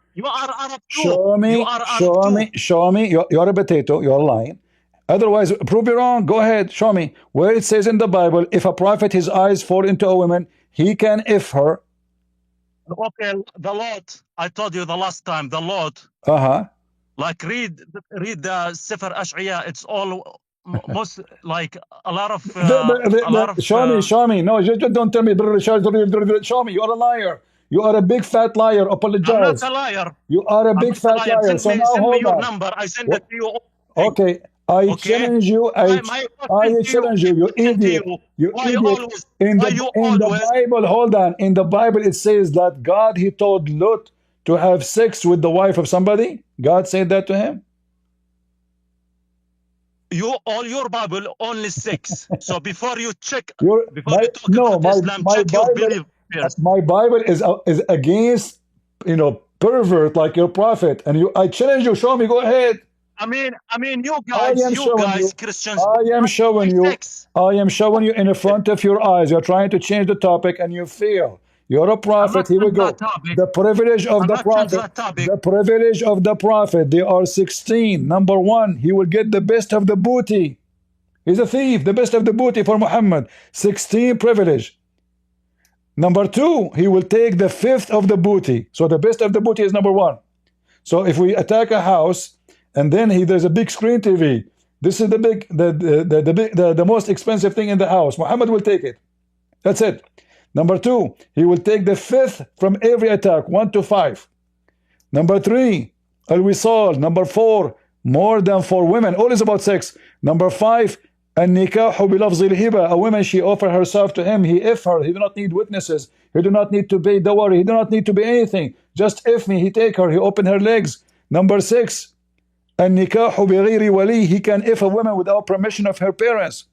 Arab too. Show me. You are Arab Show too. me. Show me. You're a potato. You're lying. Otherwise, prove me wrong. Go ahead. Show me where it says in the Bible, if a prophet his eyes fall into a woman, he can if her. Okay, the Lord. I told you the last time. The Lord. Like read the Sefer Ash'iyah. It's all most like a lot of show me. No, just don't tell me. Show me. You're a liar. You are a big fat liar. Apologize. I'm not a liar. You are a big fat liar. So now send me hold your on. number. I send it to you. Okay. I challenge you. I challenge you. You idiot. You idiot. In the Bible, hold on. In the Bible, it says that God, he told Lot to have sex with the wife of somebody. God said that to him. Your Bible only 6. So before you check, my Bible is against pervert like your prophet, and I challenge you. Show me. Go ahead. I mean, you guys, Christians. I am showing you in the front of your eyes. You're trying to change the topic, and you fail. You're a prophet. Here we go. The privilege of the prophet. The privilege of the prophet. They are 16. Number 1, he will get the best of the booty. He's a thief. The best of the booty for Muhammad. 16 privilege. Number 2, he will take the 5th of the booty. So the best of the booty is number 1. So if we attack a house, and then there's a big screen TV. This is the most expensive thing in the house. Muhammad will take it. That's it. Number 2, he will take the 5th from every attack, 1 to 5. Number 3, al-wisal. Number 4, more than 4 women. All is about sex. Number 5, an-nikahu bilafzi al-hiba. A woman, she offer herself to him. He if her. He do not need witnesses. He do not need to pay dawah. He do not need to pay anything. Just if me. He take her. He open her legs. Number 6, an-nikahu bighayri wali. He can if a woman without permission of her parents.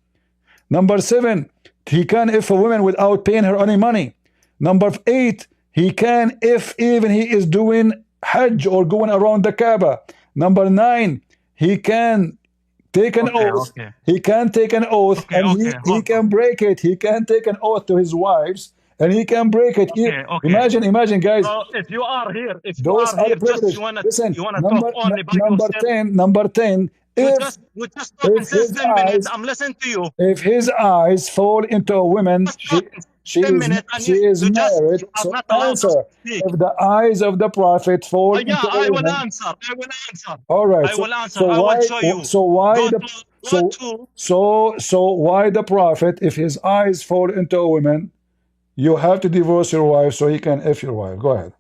Number 7, he can if a woman without paying her any money. Number 8, he can if even he is doing Hajj or going around the Kaaba. Number 9, he can take an oath. He can take an oath, and he can break it. He can take an oath to his wives, and he can break it. Imagine, guys. So if you are here, just you wanna number, talk only by number yourself. Number 10. We just talking since 10 minutes. I'm listening to you. If his eyes fall into a woman, she is married. So answer. If the eyes of the prophet fall into a woman, I will answer. All right. I will answer. I will show you. So why the prophet, if his eyes fall into a woman, you have to divorce your wife so he can F your wife? Go ahead.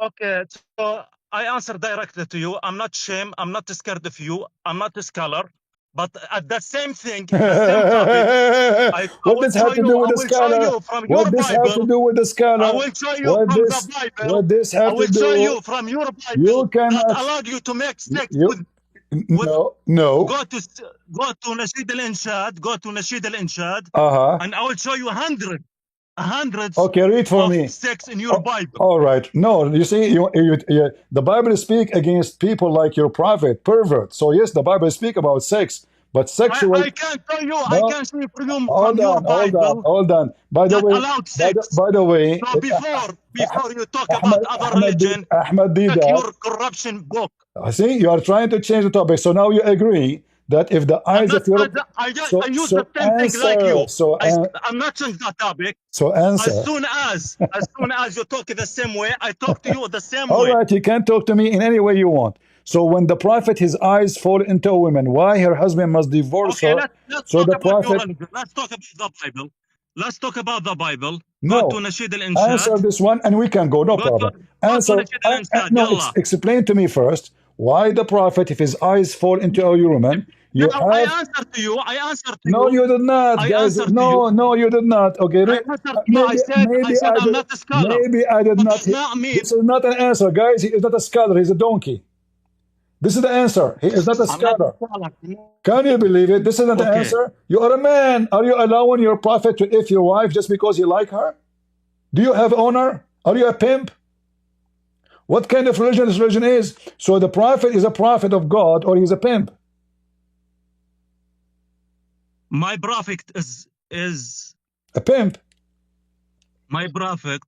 Okay. So I answer directly to you. I'm not ashamed. I'm not scared of you. I'm not a scholar. But at the same thing, the same topic, what does have to do with the scholar? What this have to do with the scholar? I will show you from the Bible. What this have to do? I will show you from your Bible. You cannot that allowed you to make sex with. No. Go to Nasheed al-Inshad. Go to Nasheed al-Inshad. And I will show you hundreds. Okay, read for me. Sex in your Bible. All right. No, you see, the Bible speak against people like your prophet, pervert. So yes, the Bible speak about sex, but sexual. I can't tell you. I can't see from your Bible. Hold on. By the way, by the way. So before you talk about other religion, Ahmed check your corruption book. See, you are trying to change the topic. So now you agree that if the eyes of your I use the same thing like you. I'm not changing that topic. So answer. As soon as you talk the same way, I talk to you the same All way. All right, you can talk to me in any way you want. So when the prophet, his eyes fall into a woman, why her husband must divorce her? Let's talk about the Bible. Let's talk about the Bible. No. Go to Nasheed al-Inshad. Answer this one and we can go. No problem. Answer. No, explain to me first. why the Prophet, if his eyes fall into a woman, you No, have... I answered to you. I answered to No, you. you did not, I guys. answered to No, you. no, you did not. Okay, I answered to you. I said I'm not a scholar. maybe I did But not. does not mean This is not an answer, guys. He is not a scholar. He's a donkey. This is the answer. He is not a I'm not scholar. a scholar. Can you believe it? This is not the Okay. answer. You are a man. Are you allowing your Prophet to F your wife just because you like her? Do you have honor? Are you a pimp? What kind of religion this religion is? So the Prophet is a prophet of God, or he's a pimp? My prophet is A pimp. my prophet.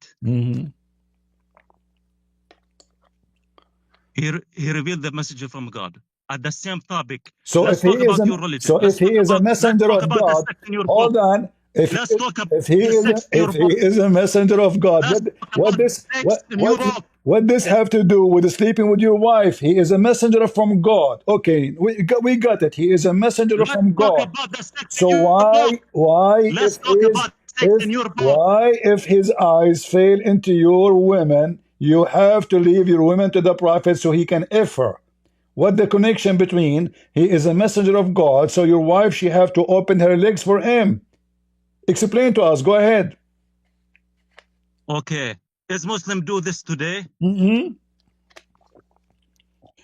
He revealed the message from God at the same topic. So let's if he talk is about your religion. so Let's if he talk is a about- messenger let's talk of about the God, sex in your hold book. on. Let's talk about If he the is sex in your book. a messenger of God, Let's talk about the sex in your book. what this have to do with sleeping with your wife? He is a messenger from God. Okay, we got it. He is a messenger Let's from talk God. about the sex So in your book. why Let's if talk his about sex in your book. why if his eyes fail into your women, you have to leave your women to the Prophet so he can F her? What the connection between he is a messenger of God, so your wife, she have to open her legs for him? Explain to us. Go ahead. Okay. Is Muslim do this today? Mm-hmm.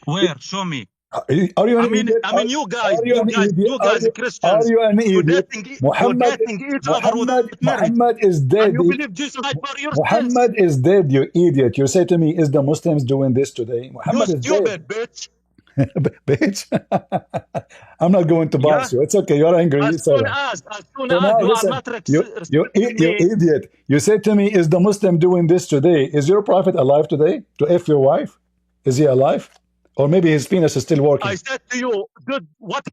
Where? Show me. Are you an idiot? You guys, Are you an idiot? Christians, Are you an idiot? you're dating each other without marriage. Muhammad is dead. And you believe Jesus died for your sins. Muhammad is dead, you idiot. You say to me, is the Muslims doing this today? Muhammad You is stupid dead. bitch. Bitch. I'm not going to bounce you. It's okay. You're angry. As soon as So now, you listen, are not you respecting me. idiot. You said to me, is the Muslim doing this today? Is your Prophet alive today to F your wife? Is he alive? Or maybe his penis is still working. I said to you, good, what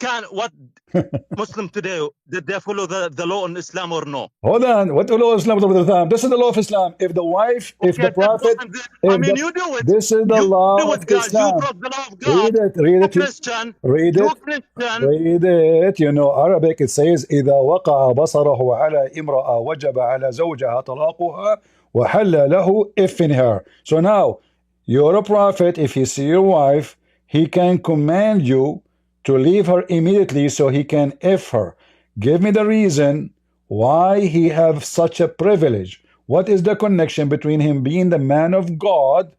Muslim today, did they follow the law in Islam or no? Hold on. What law of Islam? This is the law of Islam. If the wife, if the Prophet, you do it. This is the law of guys. Islam. You broke the law of God. Read it. Christian. Read it. Christian. Read it. You know Arabic. It says إذا وقع بصره على امرأة وجب على زوجها طلاقها وحل له إفن her. So now, you're a prophet. If you see your wife, he can command you to leave her immediately so he can F her. Give me the reason why he have such a privilege. What is the connection between him being the man of God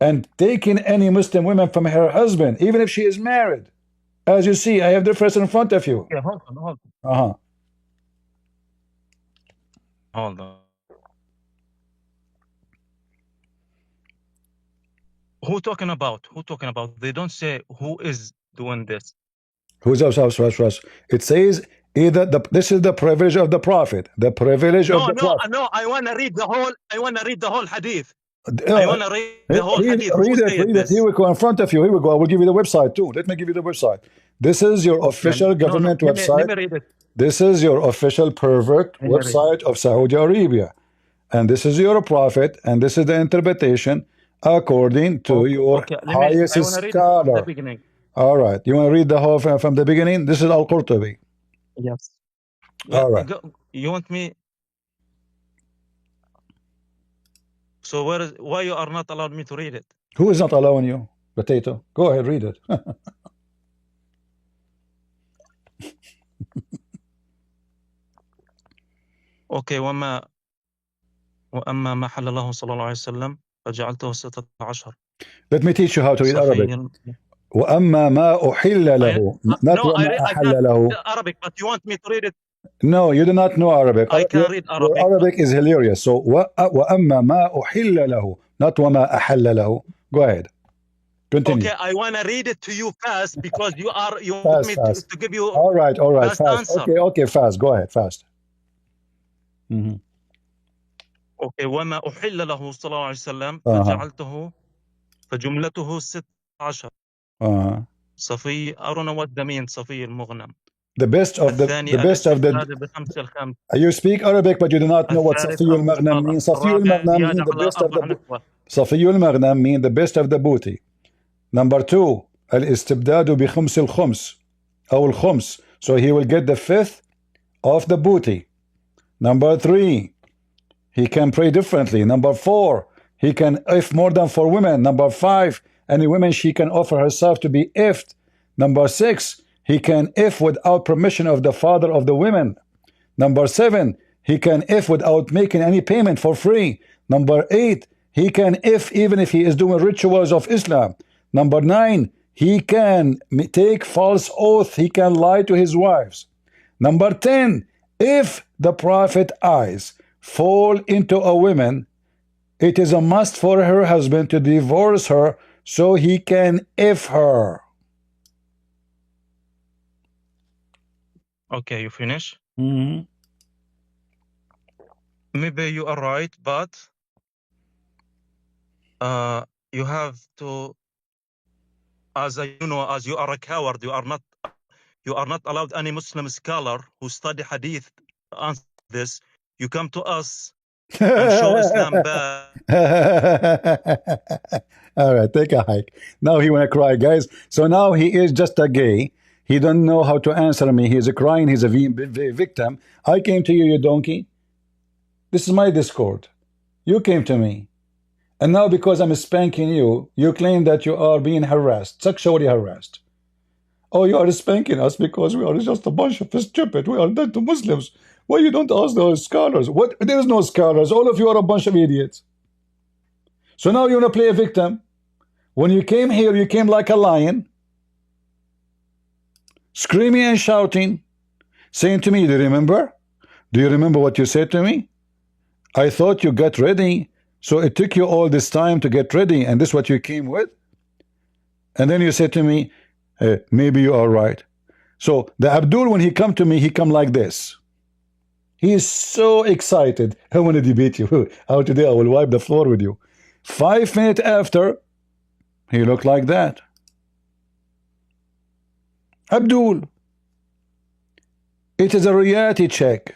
and taking any Muslim woman from her husband, even if she is married? As you see, I have the verse in front of you. Yeah, hold on. Hold on. Who talking about? They don't say who is doing this. Who's us? It says either this is the privilege of the Prophet. The privilege of the Prophet. No, I want to read the whole hadith. I want to read the whole hadith. Read it. Here we go in front of you. Here we go. I will give you the website too. Let me give you the website. This is your official government website. Let me read it. This is your official pervert website of Saudi Arabia. And this is your Prophet, and this is the interpretation according to your highest scholar. All right. You want to read the whole from the beginning? This is Al-Qurtubi. Yes. All right. You want me? So why you are not allowed me to read it? Who is not allowing you? Potato. Go ahead, read it. Okay. وأما ما حل الله صلى الله عليه وسلم فجعلته 16. Let me teach you how to read Arabic. وأما ما أحل له. Not وما أحل له. Arabic, but you want me to read it? No, you do not know Arabic. I can read Arabic. Your Arabic is hilarious. So وأما ما أحل له, not وما أحل له. Go ahead. Continue. Okay, I want to read it to you fast because you fast, want me fast. to give you all right, fast. Answer. Okay, fast. Go ahead, fast. Okay, وما أحل له صلى الله عليه وسلم فجعلته فجملته 16. صفي. I don't know what that means. صفي المغنم. The best of the you speak Arabic but you do not know what صفي المغنم means. صفي المغنم means the best of the صفي المغنم means the best of the booty. Number 2, الاستبداد بخمس الخمس أو الخمس, so he will get the fifth of the booty. Number 3, he can pray differently. Number 4, he can if more than 4 women. Number 5, Any woman, she can offer herself to be ifed. Number 6, he can if without permission of the father of the women. Number 7, he can if without making any payment for free. Number 8, he can if even if he is doing rituals of Islam. Number 9, he can take false oath. He can lie to his wives. Number 10, if the prophet's eyes fall into a woman, it is a must for her husband to divorce her so he can if her. Okay, you finish? Mm-hmm. Maybe you are right, but you have to, as you are a coward, you are not allowed any Muslim scholar who study hadith to answer this. You come to us and show Islam bad. All right, take a hike. Now he wanna cry, guys. So now he is just a gay. He don't know how to answer me. He's a crying. He's a victim. I came to you, you donkey. This is my Discord. You came to me. And now because I'm spanking you, you claim that you are being harassed, sexually harassed. Oh, you are spanking us because we are just a bunch of stupid. We are dead to Muslims. Why you don't ask those scholars? What? There is no scholars. All of you are a bunch of idiots. So now you want to play a victim. When you came here, you came like a lion, screaming and shouting, saying to me, do you remember? Do you remember what you said to me? I thought you got ready, so it took you all this time to get ready, and this is what you came with? And then you said to me, maybe you are right. So the Abdul, when he come to me, he come like this. He is so excited. I want to debate you. How today I will wipe the floor with you. 5 minutes after, he looked like that. Abdul, it is a reality check.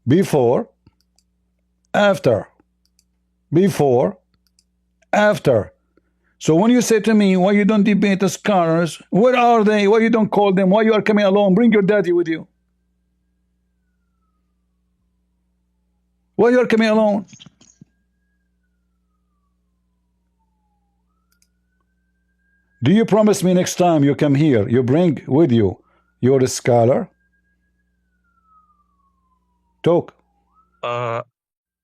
Before, after, before, after. So when you say to me, why you don't debate the scholars? Where are they? Why you don't call them? Why you are coming alone? Bring your daddy with you. Why you are coming alone? Do you promise me next time you come here, you bring with you your scholar? Talk.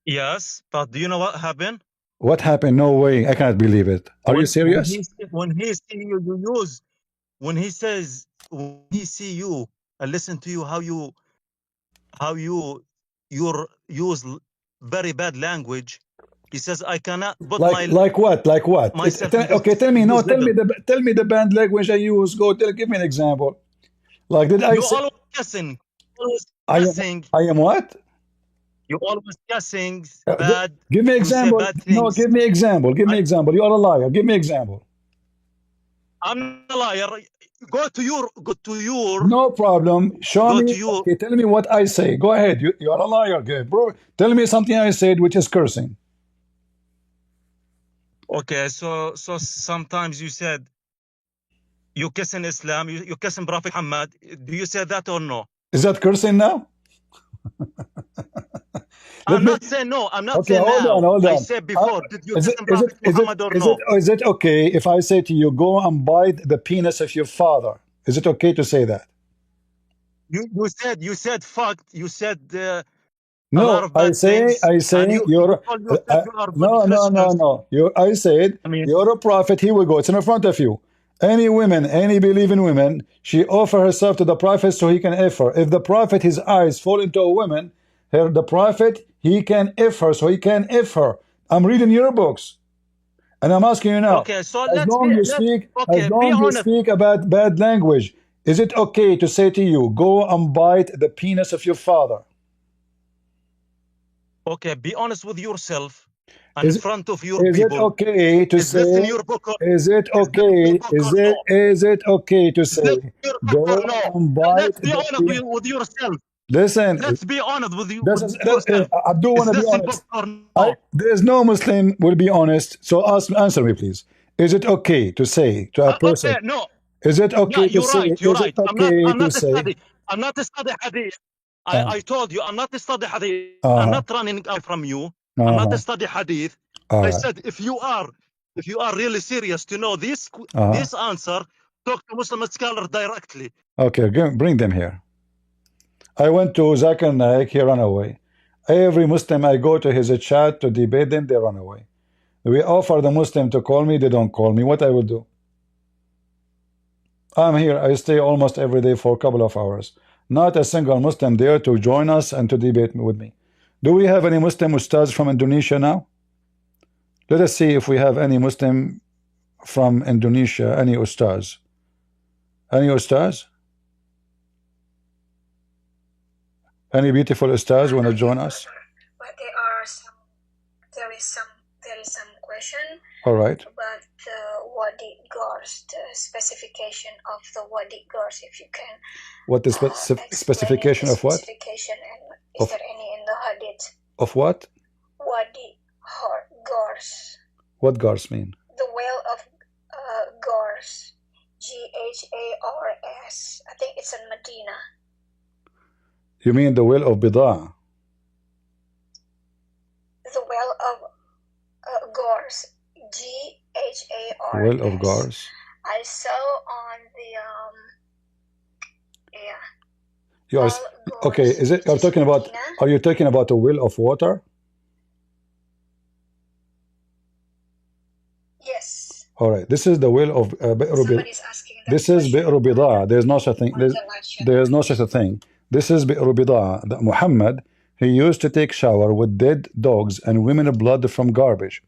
Yes, but do you know what happened? What happened? No way. I cannot believe it. Are you serious? When he see you use, when he see you and listen to you, how you use very bad language. He says, I cannot put like what? Like what? Okay, tell me. No, tell me the bad language I use. Go give me an example. Like did I say? Always guessing. I am what? You always guessing bad. Give me example. No, give me example. Give me example. You are a liar. Give me example. I'm not a liar. Go to your. No problem. Show me. Okay, tell me what I say. Go ahead. You are a liar, bro. Tell me something I said which is cursing. Okay, so sometimes you said you kissing Islam, you kissing Prophet Muhammad. Do you say that or no? Is that cursing now? I'm not saying no. I'm not saying hold now. on. I said before. Did you kiss Prophet Muhammad or no? Is it okay if I say to you, go and bite the penis of your father? Is it okay to say that? You said fucked. You said no. A lot of bad things, I say you're no. I said you're a prophet. Here we go. It's in front of you. Any women, any believing women, she offer herself to the prophet so he can if her. If the prophet, his eyes fall into a woman, the prophet, he can if her, so he can if her. I'm reading your books, and I'm asking you now. Okay, so as long you speak about bad language, is it okay to say to you, go and bite the penis of your father? Okay, be honest with yourself. And in front of your people. Is it okay to say? This in your book? Is it okay? Is it okay to say? Go and bite. Let's be honest with yourself. Listen. Let's be honest with you. I do want to be honest. There is no Muslim will be honest. So answer me, please. Is it okay to say to a person? Okay, no. Is it okay to say? You're right. I'm not a study hadith. I told you I'm not a study hadith. I'm not running out from you. I'm not a study hadith. All I right. said, if you are really serious to know this answer, talk to Muslim scholar directly. Okay, bring them here. I went to Zakir and Naik, he ran away. Every Muslim I go to his chat to debate them, they run away. We offer the Muslim to call me, they don't call me. What I will do? I'm here, I stay almost every day for a couple of hours. Not a single Muslim there to join us and to debate with me. Do we have any Muslim ustads from Indonesia now? Let us see if we have any Muslim from Indonesia, any ustads. Any ustads? Any beautiful ustads want to join us? But there is some question. All right. About the wadi gars, the specification of the wadi gars, if you can. What is specification of what? Specification, and is there any in the hadith? Of what? Wadi gars. What gars mean? The well of gars. Ghars. I think it's in Medina. You mean the well of Bidah? The well of gars. Ghars. Well of gars. I saw on the You are, okay, is it? You're talking about? Are you talking about a well of water? Yes. All right. This is the well of This is Bi'r Bidah. There's no such thing. There is no such a thing. This is Bi'r Bidah. Muhammad, he used to take shower with dead dogs and women blood from garbage.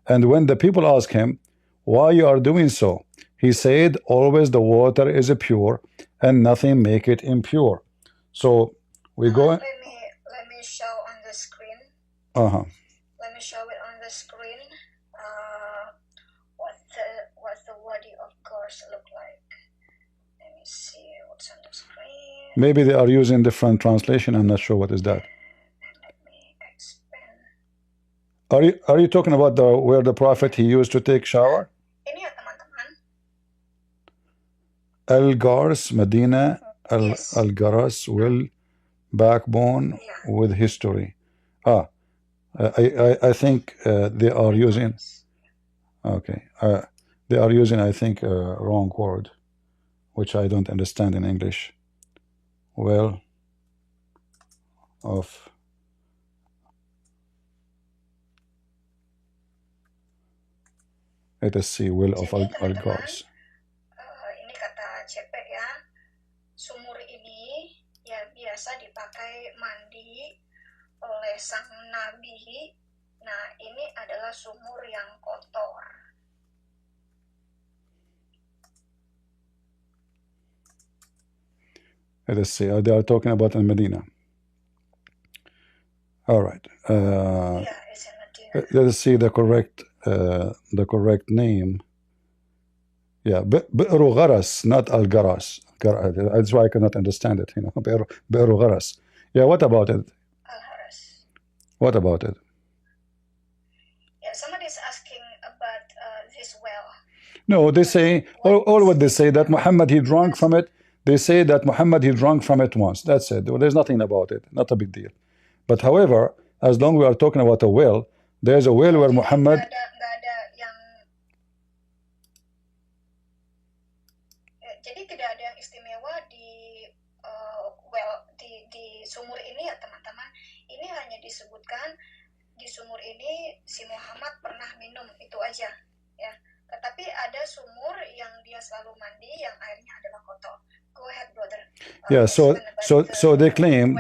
And when the people ask him why you are doing so, he said, always the water is pure and nothing make it impure. So we go. Let me show on the screen. Uh-huh. Let me show it on the screen. What the wadi of course look like. Let me see what's on the screen. Maybe they are using different translation. I'm not sure what is that. Let me expand. Are you talking about where the Prophet he used to take shower? Ini ya teman-teman. Al-Gars, Medina, Al-Garas, well, backbone with history. I think they are using. Okay, they are using, I think, wrong word, which I don't understand in English. Well, of. Let us see, will of Al-Gars. Ini kata CP ya, sumur ini ya biasa dipakai mandi oleh sang nabi. Nah, ini adalah sumur yang kotor. Let us see, they are talking about in Medina. All right. Yeah, it's in Medina. Let us see the correct name. Yeah, Bi'ru Gharas, not Al-Garas. That's why I cannot understand it. Bi'ru Gharas. Yeah, what about it? Al-Haras. What about it? Yeah, somebody is asking about this well. No, they say, all what they say, that Muhammad, he drank from it. They say that Muhammad, he drank from it once. That's it. There's nothing about it. Not a big deal. But however, as long as we are talking about a well, there's a well where Muhammad. Jadi tidak ada yang istimewa di di sumur ini ya teman-teman. Ini hanya disebutkan di sumur ini si Muhammad pernah minum, itu aja ya. Tetapi ada sumur yang dia selalu mandi yang airnya adalah kotor. Go ahead, brother. Yeah, so they claim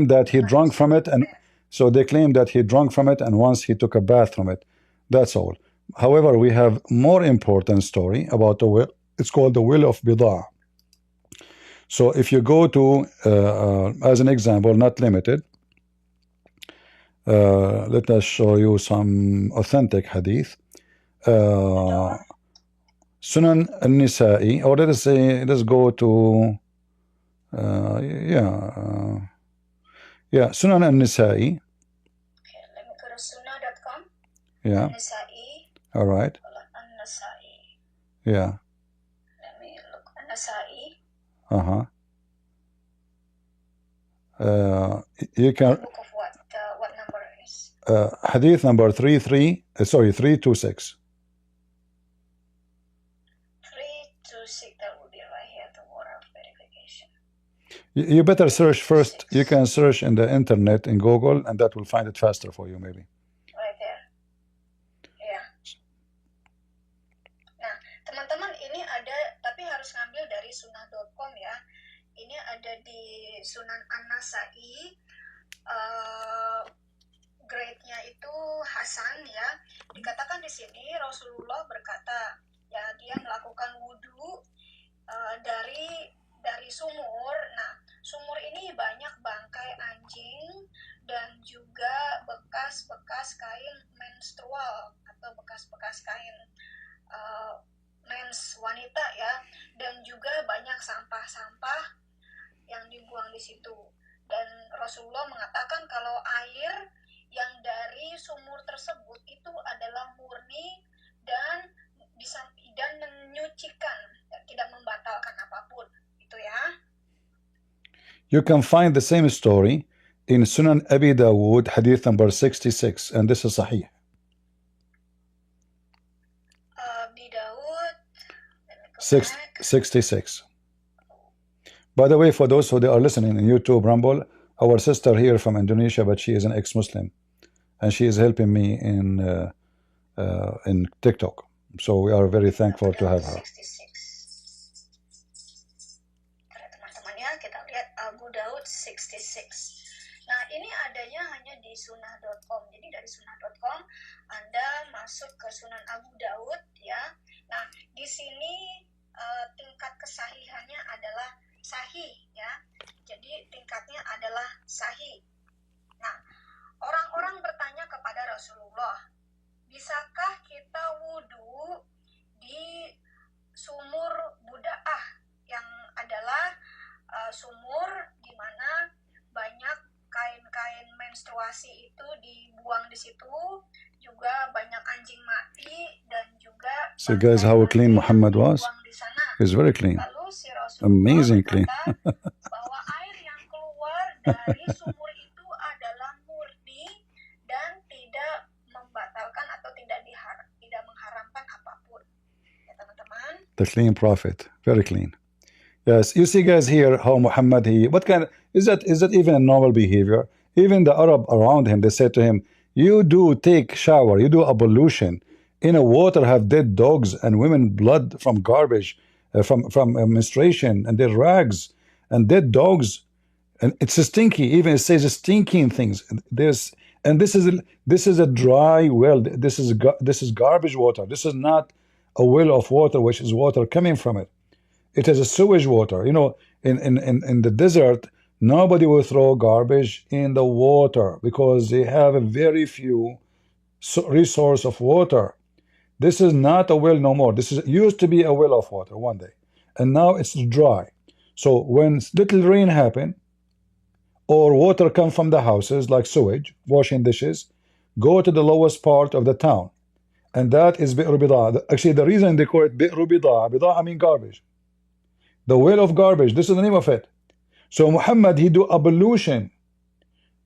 that he drank from it, and so they claim that he drank from it, and once he took a bath from it. That's all. However, we have more important story about the well. It's called the well of Bidah. So if you go to, as an example, not limited, let us show you some authentic hadith. Sunan al-Nisa'i, or let us say, let's go to, Sunan al-Nisa'i. Okay, let me go to sunnah.com. Yeah. An-Nisa'i. All right. An-Nisa'i. Yeah. Let me look. An-Nisa'i. You can. Book of what? What number is? Hadith number 326. 326, that would be right here, the order of verification. You better search first. You can search in the internet in Google, and that will find it faster for you, maybe. Right there. Ya. Nah, teman-teman, ini ada, tapi harus ngambil dari sunnah.com ya. Ini ada di Sunan An-Nasai. Grade-nya itu Hasan ya. Dikatakan di sini Rasulullah berkata, ya dia melakukan wudhu dari sumur. Nah, sumur ini banyak bangkai anjing dan juga bekas-bekas kain menstrual atau bekas-bekas kain mens wanita ya, dan juga banyak sampah-sampah yang dibuang di situ. Dan Rasulullah mengatakan kalau air yang dari sumur tersebut itu adalah murni dan bisa dan menyucikan, tidak membatalkan apapun, itu ya. You can find the same story in Sunan Abi Dawud, hadith number 66, and this is Sahih. Abi Dawud, 66. By the way, for those who are listening in YouTube Rumble, our sister here from Indonesia, but she is an ex-Muslim, and she is helping me in TikTok. So we are very thankful to have her. Teman-teman ya, kita lihat Abu Daud 66. Nah, ini adanya hanya di sunnah.com. Jadi dari sunnah.com Anda masuk ke Sunan Abu Daud ya. Nah, di sini tingkat kesahihannya adalah sahih ya. Jadi tingkatnya adalah sahih. Nah, orang-orang bertanya kepada Rasulullah, bisakah kita wudhu di sumur buda'ah, yang adalah sumur di mana banyak kain-kain menstruasi itu dibuang di situ, juga banyak anjing mati, dan juga So guys, how clean Muhammad was? He's very clean. Lalu si Rasulullah Amazing clean. bahwa air yang keluar dari sumur itu adalah murni dan tidak membatalkan atau tidak mengharamkan apapun. Ya teman-teman. The clean prophet, very clean. Yes, you see guys here how Muhammad, what kind of, is that even a normal behavior? Even the Arab around him, they said to him, you do take shower, you do ablution in a water have dead dogs and women blood from garbage, from menstruation, and their rags and dead dogs, and it's stinky. Even it says stinking things. This is a dry well. This is garbage water. This is not a well of water which is water coming from it. It is a sewage water. You know, in the desert, nobody will throw garbage in the water because they have a very few resource of water. This is not a well no more. This used to be a well of water one day, and now it's dry. So when little rain happen, or water come from the houses like sewage, washing dishes, go to the lowest part of the town, and that is bi'r bida'a. Actually, the reason they call it bi'r bida'a, bida'a mean garbage. The well of garbage. This is the name of it. So Muhammad, he do ablution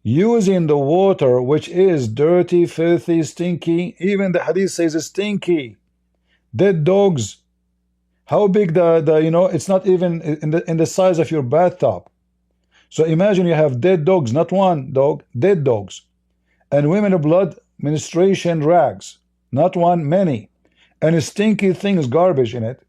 using the water which is dirty, filthy, stinky. Even the hadith says it's stinky. Dead dogs. How big it's not even in the size of your bathtub. So imagine you have dead dogs, not one dog, dead dogs. And women of blood, menstruation rags, not one, many. And stinky things, garbage in it.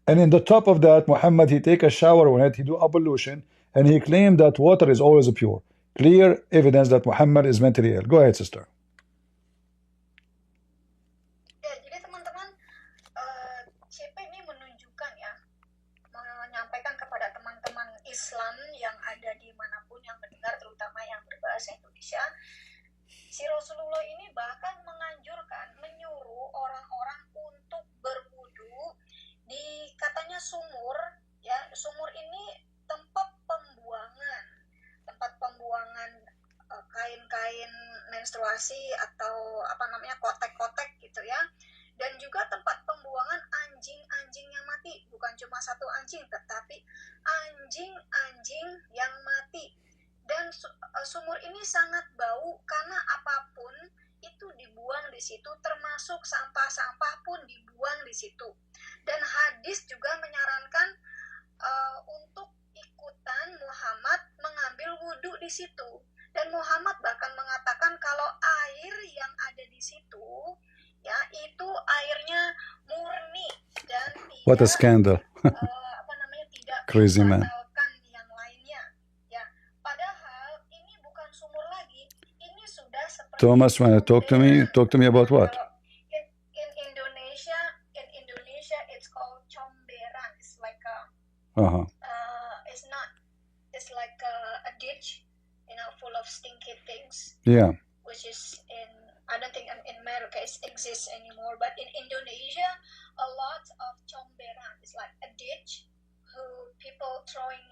And in the top of that, Muhammad, he take a shower on it, he do ablution, and he claimed that water is always pure. Clear evidence that Muhammad is mentally ill. Go ahead, sister. Ya, jadi teman-teman, CP ini menunjukkan ya, menyampaikan kepada teman-teman Islam yang ada dimanapun yang mendengar, terutama yang berbahasa Indonesia, si Rasulullah ini bahkan menganjurkan, menyuruh orang-orang untuk berwudu di katanya sumur, ya, sumur ini tempat pembuangan kain-kain menstruasi atau kotek-kotek gitu ya, dan juga tempat pembuangan anjing-anjing yang mati, bukan cuma satu anjing tetapi anjing-anjing yang mati. Dan sumur ini sangat bau karena apapun dibuang di situ, termasuk sampah-sampah pun dibuang di situ. Dan hadis juga menyarankan untuk ikutan Muhammad mengambil wudhu di situ. Dan Muhammad bahkan mengatakan kalau air yang ada di situ, ya itu airnya murni dan tidak What a scandal. tidak Crazy man. membatalkan yang lainnya. Ya, padahal ini bukan sumur lagi, ini sudah seperti Thomas, when you talk to me about what? In Indonesia, it's called comberan. It's like it's like a ditch, full of stinky things. Yeah. Which is I don't think in America it exists anymore, but in Indonesia, a lot of comberan is like a ditch, who people throwing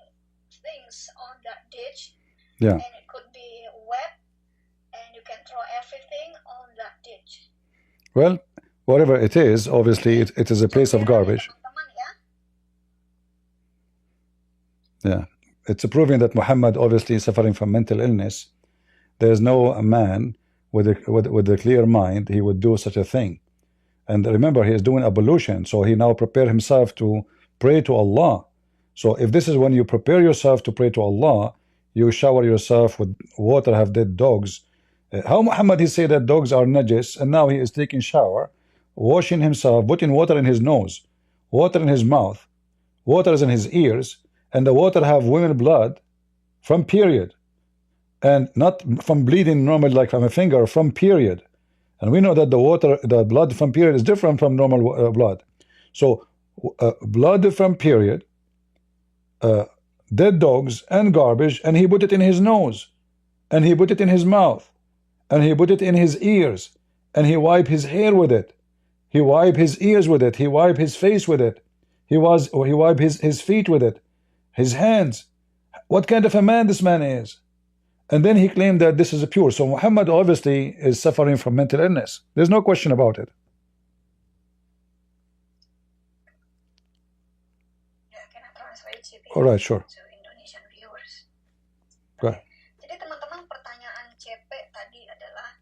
things on that ditch, Yeah. and it could be wet, and you can throw everything on that ditch. Well, whatever it is, obviously it is a place of garbage. Yeah. It's proving that Muhammad obviously is suffering from mental illness. There is no man with a clear mind he would do such a thing. And remember, he is doing ablution, so he now prepared himself to pray to Allah. So if this is when you prepare yourself to pray to Allah, you shower yourself with water, have dead dogs. How Muhammad he say that dogs are najis, and now he is taking shower, washing himself, putting water in his nose, water in his mouth, water is in his ears, and the water have women blood from period, and not from bleeding normal like from a finger, from period. And we know that the blood from period is different from normal blood. So blood from period, dead dogs and garbage, and he put it in his nose, and he put it in his mouth, and he put it in his ears, and he wiped his hair with it, he wiped his ears with it, he wiped his face with it, he wiped his feet with it, his hands. What kind of a man this man is? And then he claimed that this is pure. So Muhammad obviously is suffering from mental illness. There's no question about it. Can I translate it All right, sure. to Indonesian viewers? Go ahead. Jadi teman-teman, pertanyaan CP tadi adalah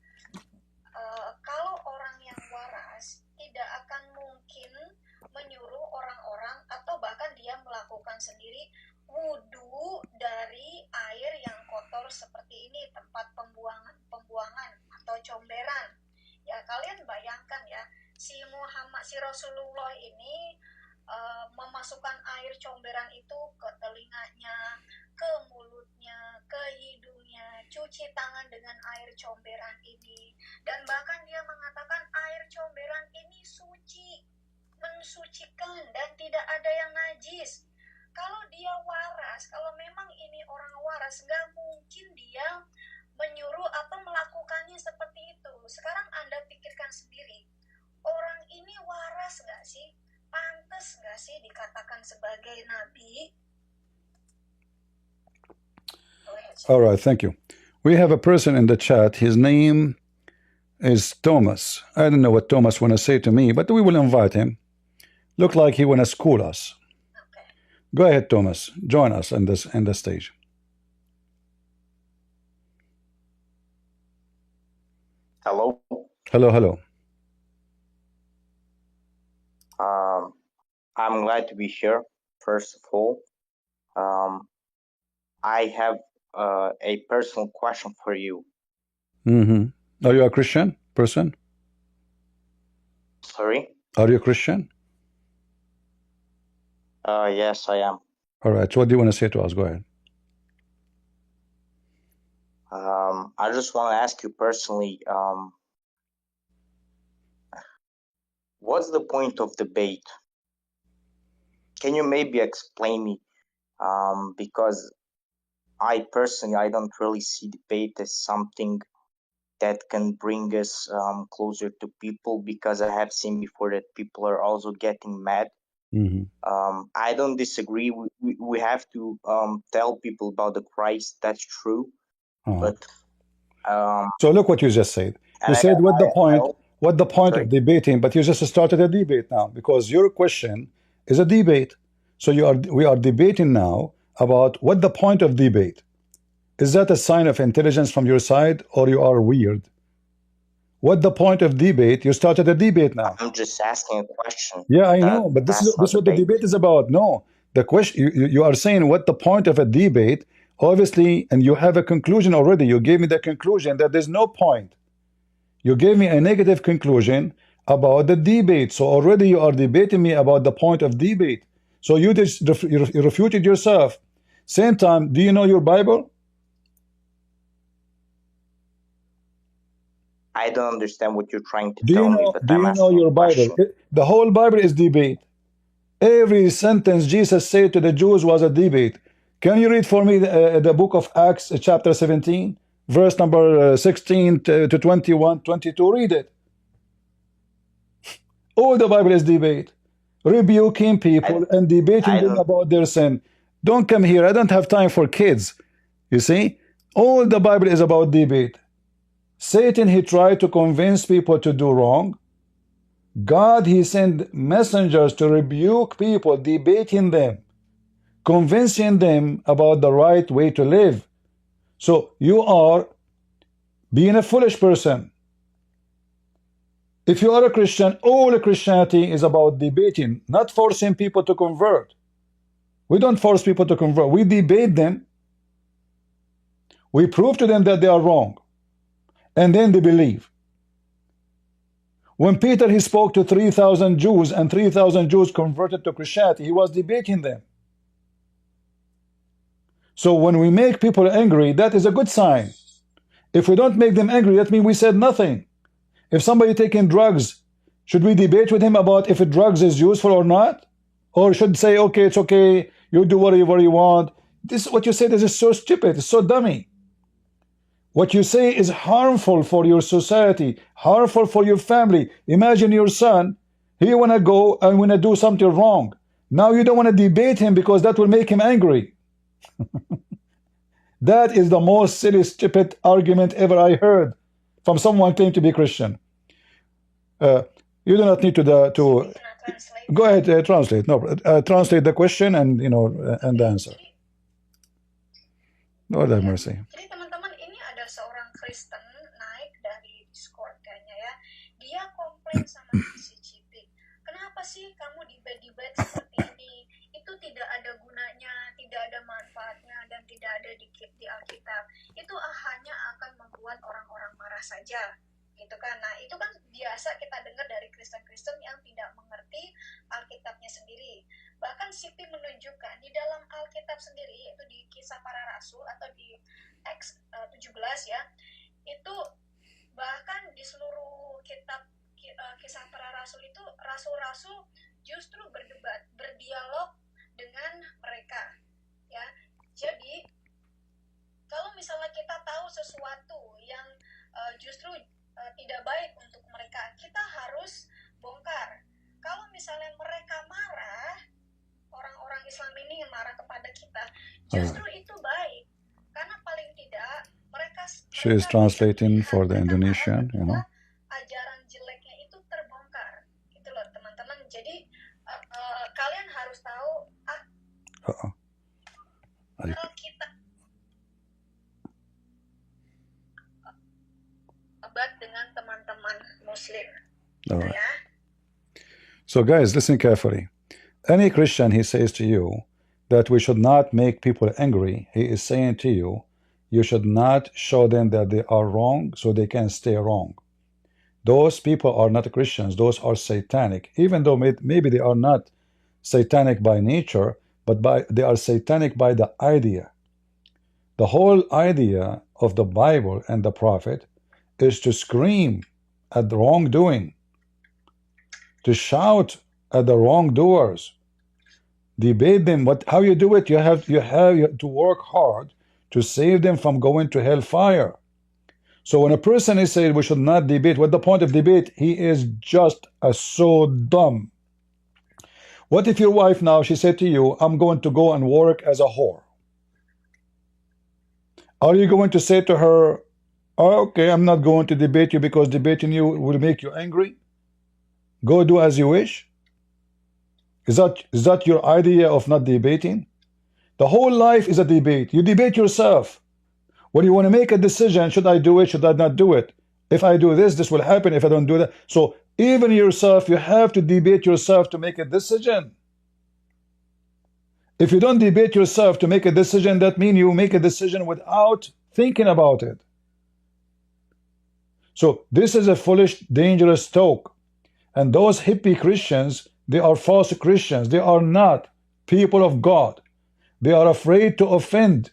kalau orang yang waras tidak akan mungkin menyuruh orang-orang atau bahkan dia melakukan sendiri wudhu dari air yang kotor seperti ini, tempat pembuangan atau comberan. Ya, kalian bayangkan ya, si Rasulullah ini memasukkan air comberan itu ke telinganya, ke mulutnya, ke hidungnya, cuci tangan dengan air comberan ini, dan bahkan dia mengatakan air comberan ini suci, mensucikan, dan tidak ada yang najis. Kalau dia waras, kalau memang ini orang waras, nggak mungkin dia menyuruh atau melakukannya seperti itu. Sekarang Anda pikirkan sendiri, orang ini waras nggak sih? Pantas nggak sih dikatakan sebagai nabi? All right, thank you. We have a person in the chat. His name is Thomas. I don't know what Thomas want to say to me, but we will invite him. Look like he want to school us. Go ahead, Thomas. Join us in the stage. Hello. Hello. I'm glad to be here. First of all, I have a personal question for you. Are you a Christian person? Sorry? Are you a Christian? Yes, I am. All right. So what do you want to say to us? Go ahead. I just want to ask you personally, what's the point of debate? Can you maybe explain me? Because I don't really see debate as something that can bring us closer to people, because I have seen before that people are also getting mad. I don't disagree. We have to tell people about the Christ. That's true. But so look what you just said. You said what the point of debating, but you just started a debate now, because your question is a debate. So we are debating now about what the point of debate. Is that a sign of intelligence from your side, or you are weird? What the point of debate? You started a debate now. I'm just asking a question. Yeah, I know, but this is what the debate is about. No, the question you are saying what the point of a debate, obviously, and you have a conclusion already. You gave me the conclusion that there's no point. You gave me a negative conclusion about the debate. So already you are debating me about the point of debate. So you just you refuted yourself. Same time, do you know your Bible? I don't understand what you're trying to tell me, but do you know your Bible? The whole Bible is debate. Every sentence Jesus said to the Jews was a debate. Can you read for me the book of Acts, chapter 17, verse number 16 to 21, 22? Read it. All the Bible is debate. Rebuking people and debating them about their sin. Don't come here. I don't have time for kids. You see? All the Bible is about debate. Satan, he tried to convince people to do wrong. God, he sent messengers to rebuke people, debating them, convincing them about the right way to live. So you are being a foolish person. If you are a Christian, all Christianity is about debating, not forcing people to convert. We don't force people to convert. We debate them. We prove to them that they are wrong. And then they believe. When Peter, he spoke to 3,000 Jews and 3,000 Jews converted to Christianity, he was debating them. So when we make people angry, that is a good sign. If we don't make them angry, that means we said nothing. If somebody taking drugs, should we debate with him about if drugs is useful or not? Or should say, okay, it's okay, you do whatever you want. This, what you said is so stupid, it's so dummy. What you say is harmful for your society, harmful for your family. Imagine your son, he want to go and want to do something wrong. Now you don't want to debate him because that will make him angry. That is the most silly, stupid argument ever I heard from someone claiming to be Christian. You do not need to go ahead, translate. No, translate the question and and the answer. Lord have mercy. Jadi teman-teman, ini ada seorang Kristen naik dari Discord kayaknya ya. Dia komplain sama si Cipik. Kenapa sih kamu debate-debate seperti ini? Itu tidak ada gunanya, tidak ada manfaatnya, dan tidak ada di Alkitab. Itu hanya akan membuat orang-orang marah saja. Gitu kan. Nah, itu kan biasa kita dengar dari Kristen-Kristen yang tidak mengerti Alkitabnya sendiri. Bahkan Sipi menunjukkan di dalam Alkitab sendiri, yaitu di Kisah Para Rasul atau di Acts 17 ya, itu bahkan di seluruh kitab Kisah Para Rasul itu rasul-rasul justru berdebat, berdialog dengan mereka ya. Jadi kalau misalnya kita tahu sesuatu yang justru tidak baik untuk mereka, kita harus bongkar. Kalau misalnya mereka marah, orang-orang Islam ini yang marah kepada kita, justru itu baik, karena paling tidak mereka. She is translating for the Indonesian, Ajaran jeleknya itu terbongkar, gitu loh teman-teman. Jadi kalian harus tahu kalau kita dengan teman-teman Muslim, right. Ya. So guys, listen carefully. Any Christian, he says to you that we should not make people angry. He is saying to you, you should not show them that they are wrong so they can stay wrong. Those people are not Christians. Those are satanic. Even though maybe they are not satanic by nature, but they are satanic by the idea. The whole idea of the Bible and the prophet is to scream at the wrongdoing, to shout at the wrongdoers, debate them. How you do it? You have to work hard to save them from going to hellfire. So when a person is saying we should not debate, what the point of debate? He is just so dumb. What if your wife now, she said to you, I'm going to go and work as a whore? Are you going to say to her, okay, I'm not going to debate you because debating you will make you angry? Go do as you wish? Is that your idea of not debating? The whole life is a debate. You debate yourself. When you want to make a decision, should I do it, should I not do it? If I do this, this will happen. If I don't do that. So even yourself, you have to debate yourself to make a decision. If you don't debate yourself to make a decision, that means you make a decision without thinking about it. So this is a foolish, dangerous talk. And those hippie Christians, they are false Christians. They are not people of God. They are afraid to offend,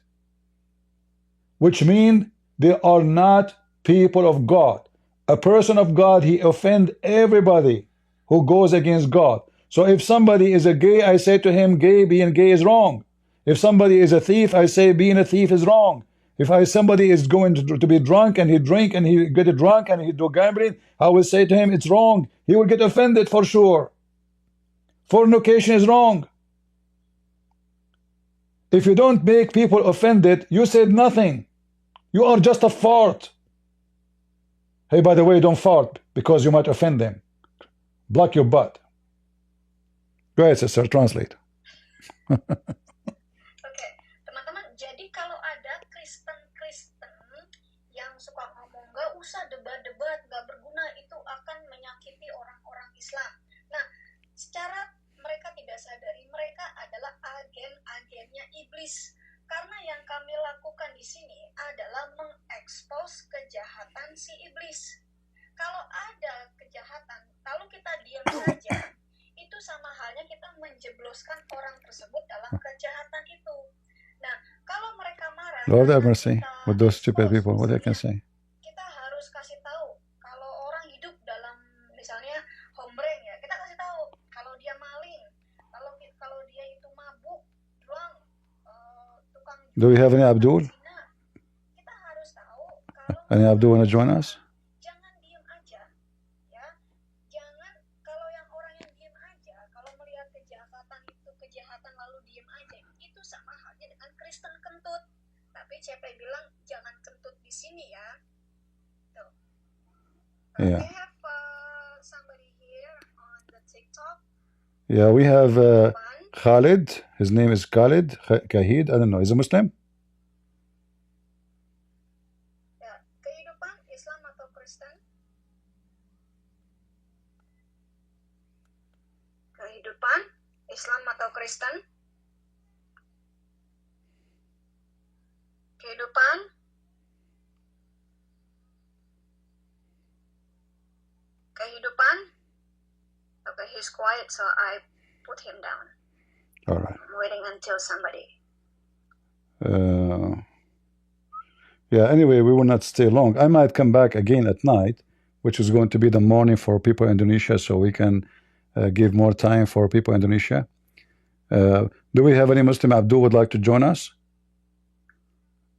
which means they are not people of God. A person of God, he offends everybody who goes against God. So if somebody is a gay, I say to him, being gay is wrong. If somebody is a thief, I say being a thief is wrong. If somebody is going to be drunk and he drink and he get drunk and he do gambling, I will say to him it's wrong. He will get offended for sure. Fornication is wrong. If you don't make people offended, you said nothing. You are just a fart. Hey, by the way, don't fart because you might offend them. Block your butt. Go ahead, sister, translate. Oke, teman-teman, jadi kalau ada Kristen-Kristen yang suka ngomong gak usah debat-debat, gak berguna, itu akan menyakiti orang-orang Islam. Nah, secara mereka tidak sadari, mereka adalah agen-agennya iblis. Karena yang kami lakukan di sini adalah mengekspos kejahatan si iblis. Kalau ada kejahatan, kalau kita diam saja, itu sama halnya kita menjebloskan orang tersebut dalam kejahatan itu. Nah, kalau mereka marah, Lord have mercy with those stupid people. What I can say? Kita harus kasih tahu kalau orang hidup dalam misalnya hombreng ya, kita kasih tahu kalau dia maling, kalau dia itu mabuk, drunk, tukang. Do we have any Abdul? Kita harus tahu kalau Any Abdul want to join us? CP bilang jangan kentut di sini ya. Tuh. Yeah. We have somebody here on the TikTok. Yeah, we have Khalid. His name is Khalid Kahid. I don't know. Is he Muslim? Ya, kehidupan Islam atau Kristen? Kehidupan Islam atau Kristen? Kehidupan okay, he's quiet, so I put him down. All right. I'm waiting until somebody. Yeah, anyway, we will not stay long. I might come back again at night, which is going to be the morning for people in Indonesia, so we can give more time for people in Indonesia. Do we have any Muslim Abdul would like to join us?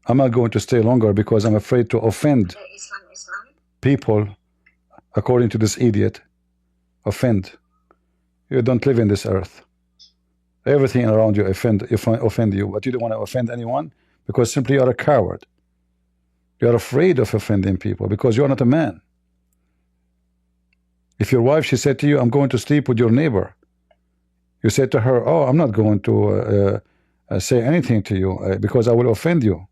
I'm not going to stay longer because I'm afraid to offend people, according to this idiot. Offend. You don't live in this earth. Everything around you offend you, but you don't want to offend anyone because simply you're a coward. You're afraid of offending people because you're not a man. If your wife, she said to you, I'm going to sleep with your neighbor. You said to her, oh, I'm not going to say anything to you because I will offend you.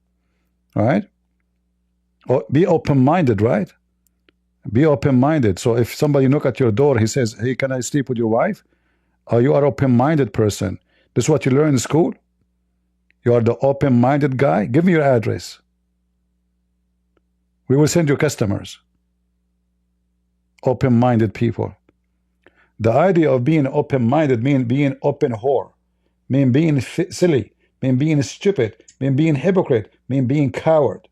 Right? Or be open-minded, right? Be open-minded. So if somebody knock at your door, he says, hey, can I sleep with your wife? You are open-minded person. This is what you learn in school? You are the open-minded guy? Give me your address. We will send you customers. Open-minded people. The idea of being open-minded means being open whore, mean being silly, mean being stupid, mean being hypocrite, mean being coward.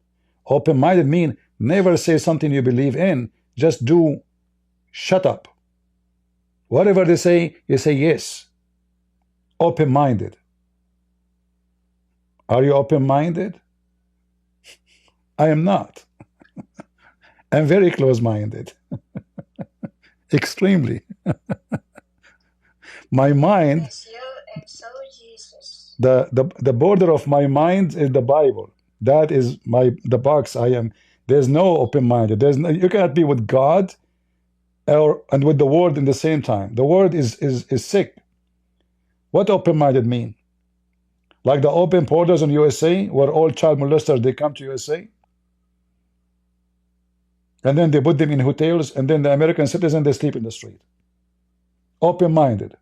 Open-minded mean never say something you believe in, just do shut up. Whatever they say, you say yes. Open-minded. Are you open-minded? I am not. I'm very close-minded. Extremely. My mind, the border of my mind is the Bible. That is the box I am. There's no open-minded. You cannot be with God and with the world in the same time. The world is sick. What open-minded mean? Like the open borders in USA, where all child molesters, they come to USA? And then they put them in hotels, and then the American citizen, they sleep in the street. Open-minded.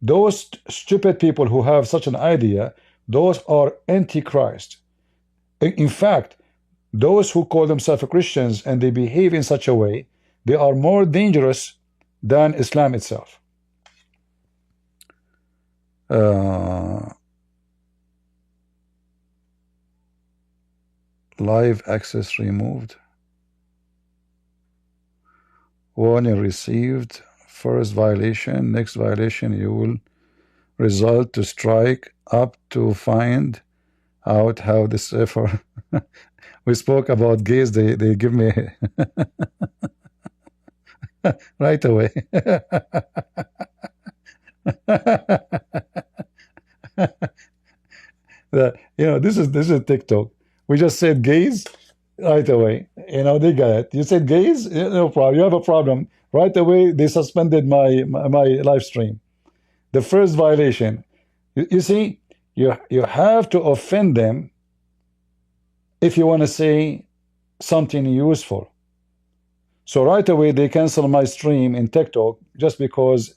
Those stupid people who have such an idea, those are antichrist. In fact, those who call themselves Christians and they behave in such a way, they are more dangerous than Islam itself. Live access removed. Warning received. First violation. Next violation, you will result to strike up to find out how this effort. We spoke about gays. They give me right away. This is TikTok. We just said gays right away. They got it. You said gays, no problem. You have a problem right away. They suspended my live stream. The first violation. You see, you have to offend them if you want to say something useful. So right away they cancel my stream in TikTok just because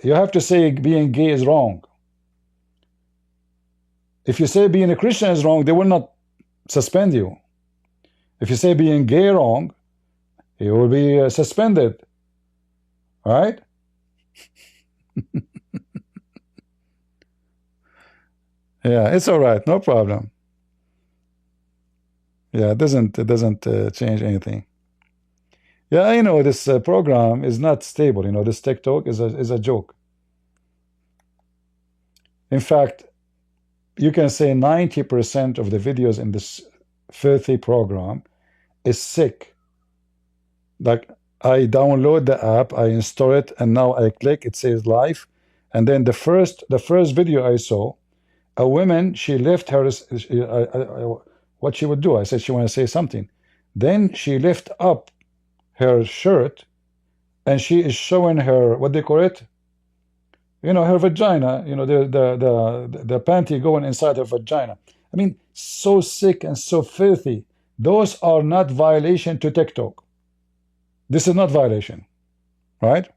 you have to say being gay is wrong. If you say being a Christian is wrong, they will not suspend you. If you say being gay wrong, you will be suspended. Right? Yeah, it's all right, no problem. Yeah, it doesn't change anything. Yeah, I know this program is not stable. This TikTok is a joke. In fact, you can say 90% of the videos in this filthy program is sick. Like, I download the app, I install it, and now I click, it says live, and then the first video I saw, a woman, she left her, what she would do, I said she want to say something. Then she lift up her shirt, and she is showing her, what they call it? Her vagina, the panty going inside her vagina. I mean, so sick and so filthy. Those are not violation to TikTok. This is not violation, right?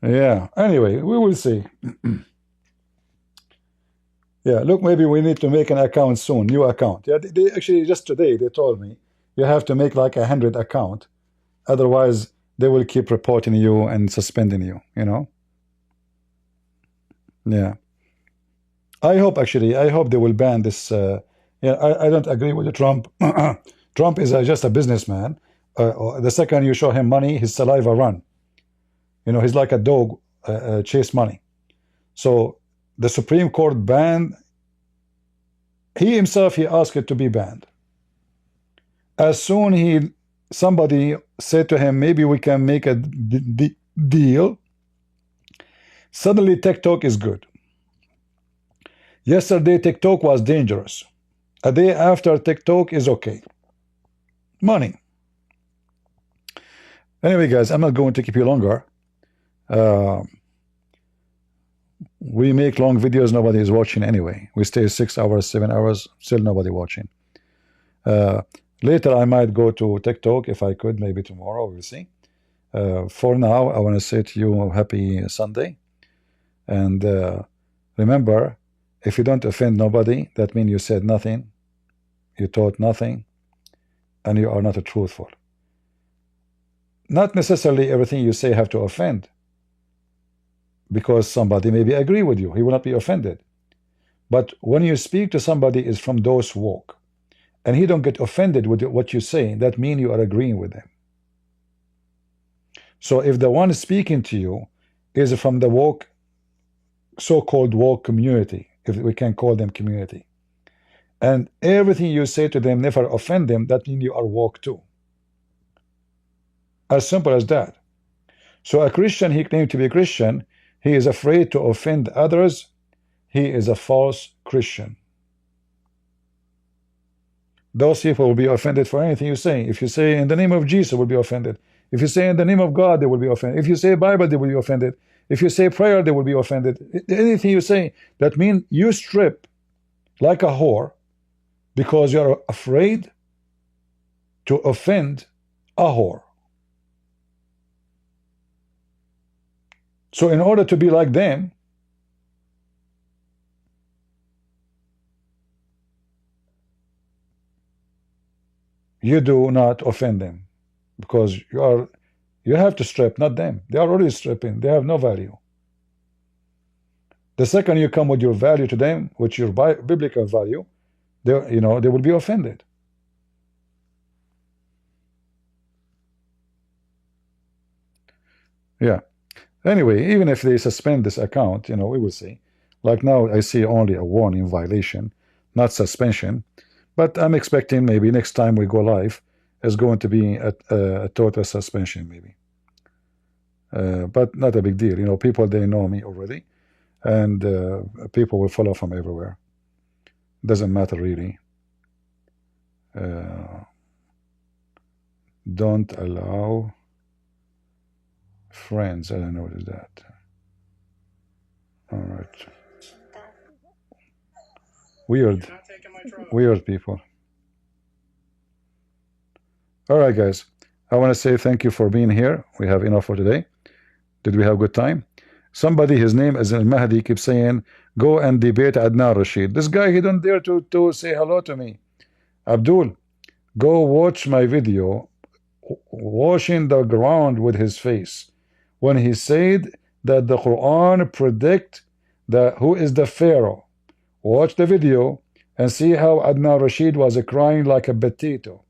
Yeah, anyway, we will see. Yeah, look, maybe we need to make an account soon, new account. Yeah, they actually, just today, they told me, you have to make like 100 account. Otherwise, they will keep reporting you and suspending you, Yeah. I hope they will ban this. I don't agree with Trump. Trump is just a businessman. The second you show him money, his saliva run. He's like a dog chase money. So the Supreme Court banned. He himself, he asked it to be banned. As soon somebody said to him, maybe we can make a deal, suddenly TikTok is good. Yesterday TikTok was dangerous. A day after, TikTok is okay. Money. Anyway, guys, I'm not going to keep you longer. We make long videos, nobody is watching anyway. We stay 6 hours, 7 hours, still nobody watching. Later I might go to TikTok if I could, maybe tomorrow, we'll see. For now, I want to say to you, happy Sunday. And remember, if you don't offend nobody, that means you said nothing, you taught nothing, and you are not truthful. Not necessarily everything you say have to offend, because somebody maybe agree with you, he will not be offended. But when you speak to somebody is from those walk, and he don't get offended with what you say, that means you are agreeing with them. So if the one speaking to you is from the walk, so-called walk community, if we can call them community, and everything you say to them never offend them, that means you are walk too. As simple as that. So a Christian, he claims to be a Christian, he is afraid to offend others, he is a false Christian. Those people will be offended for anything you say. If you say in the name of Jesus, will be offended. If you say in the name of God, they will be offended. If you say Bible, they will be offended. If you say prayer, they will be offended. Anything you say, that means you strip like a whore because you're afraid to offend a whore. So in order to be like them, you do not offend them, because you have to strip, not them. They are already stripping. They have no value. The second you come with your value to them, which your biblical value, they will be offended. Yeah. Anyway, even if they suspend this account, we will see. Like now, I see only a warning violation, not suspension. But I'm expecting maybe next time we go live is going to be a total suspension, maybe. But not a big deal. People, they know me already, and people will follow from everywhere. Doesn't matter really. Don't allow friends. I don't know what is that. All right. Weird people. All right, guys. I want to say thank you for being here. We have enough for today. Did we have a good time? Somebody, his name is Al-Mahdi, keeps saying, go and debate Adnan Rashid. This guy, he don't dare to say hello to me. Abdul, go watch my video washing the ground with his face when he said that the Quran predict who is the Pharaoh. Watch the video and see how Adnan Rashid was crying like a potato.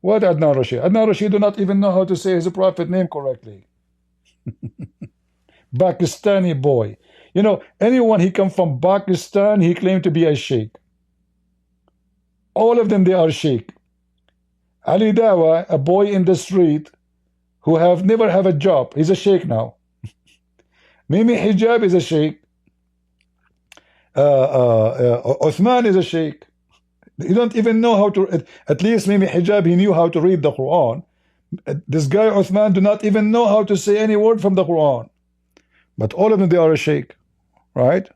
What Adnan Rashid? Adnan Rashid do not even know how to say his prophet name correctly. Pakistani boy. Anyone he come from Pakistan, he claimed to be a sheikh. All of them, they are sheikh. Ali Dawah, a boy in the street who never have a job, he's a sheikh now. Mimi Hijab is a sheikh. Uthman is a sheikh. You don't even know how to. At least Mimi Hijab, he knew how to read the Quran. This guy Uthman do not even know how to say any word from the Quran. But all of them, they are a sheikh, right?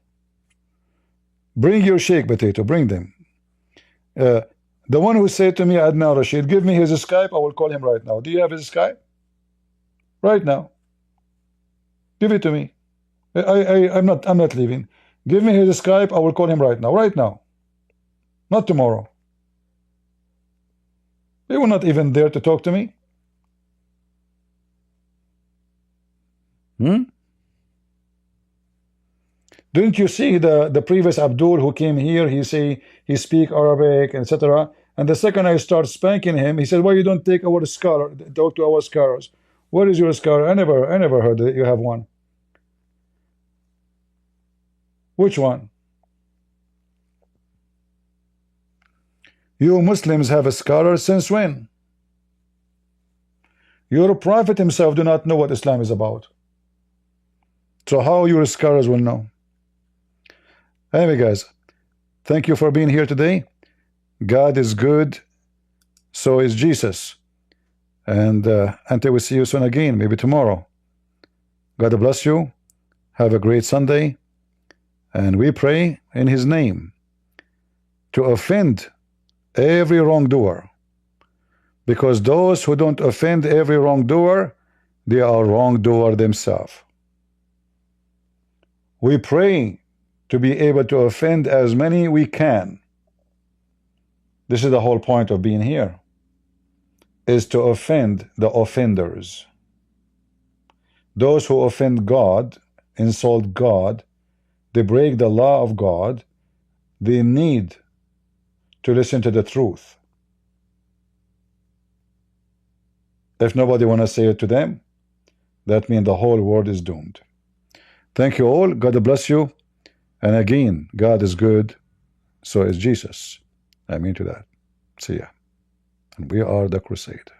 Bring your sheikh, potato. Bring them. The one who said to me, Adnan Rashid, give me his Skype. I will call him right now. Do you have his Skype? Right now. Give it to me. I'm not leaving. Give me his Skype. I will call him right now. Right now. Not tomorrow. They will not even dare to talk to me. Didn't you see the previous Abdul who came here? He speak Arabic, etc. And the second I start spanking him, he said, "Why you don't take our scholar, talk to our scholars? Where is your scholar? I never heard that you have one." Which one? You Muslims have a scholar since when? Your prophet himself do not know what Islam is about. So how your scholars will know? Anyway, guys, thank you for being here today. God is good, so is Jesus. And until we see you soon again, maybe tomorrow. God bless you. Have a great Sunday. And we pray in His name to offend every wrongdoer. Because those who don't offend every wrongdoer, they are wrongdoer themselves. We pray to be able to offend as many we can. This is the whole point of being here, is to offend the offenders. Those who offend God, insult God, they break the law of God, they need to listen to the truth. If nobody want to say it to them, that means the whole world is doomed. Thank you all. God bless you. And again, God is good, so is Jesus. I mean to that. See ya. And we are the crusade.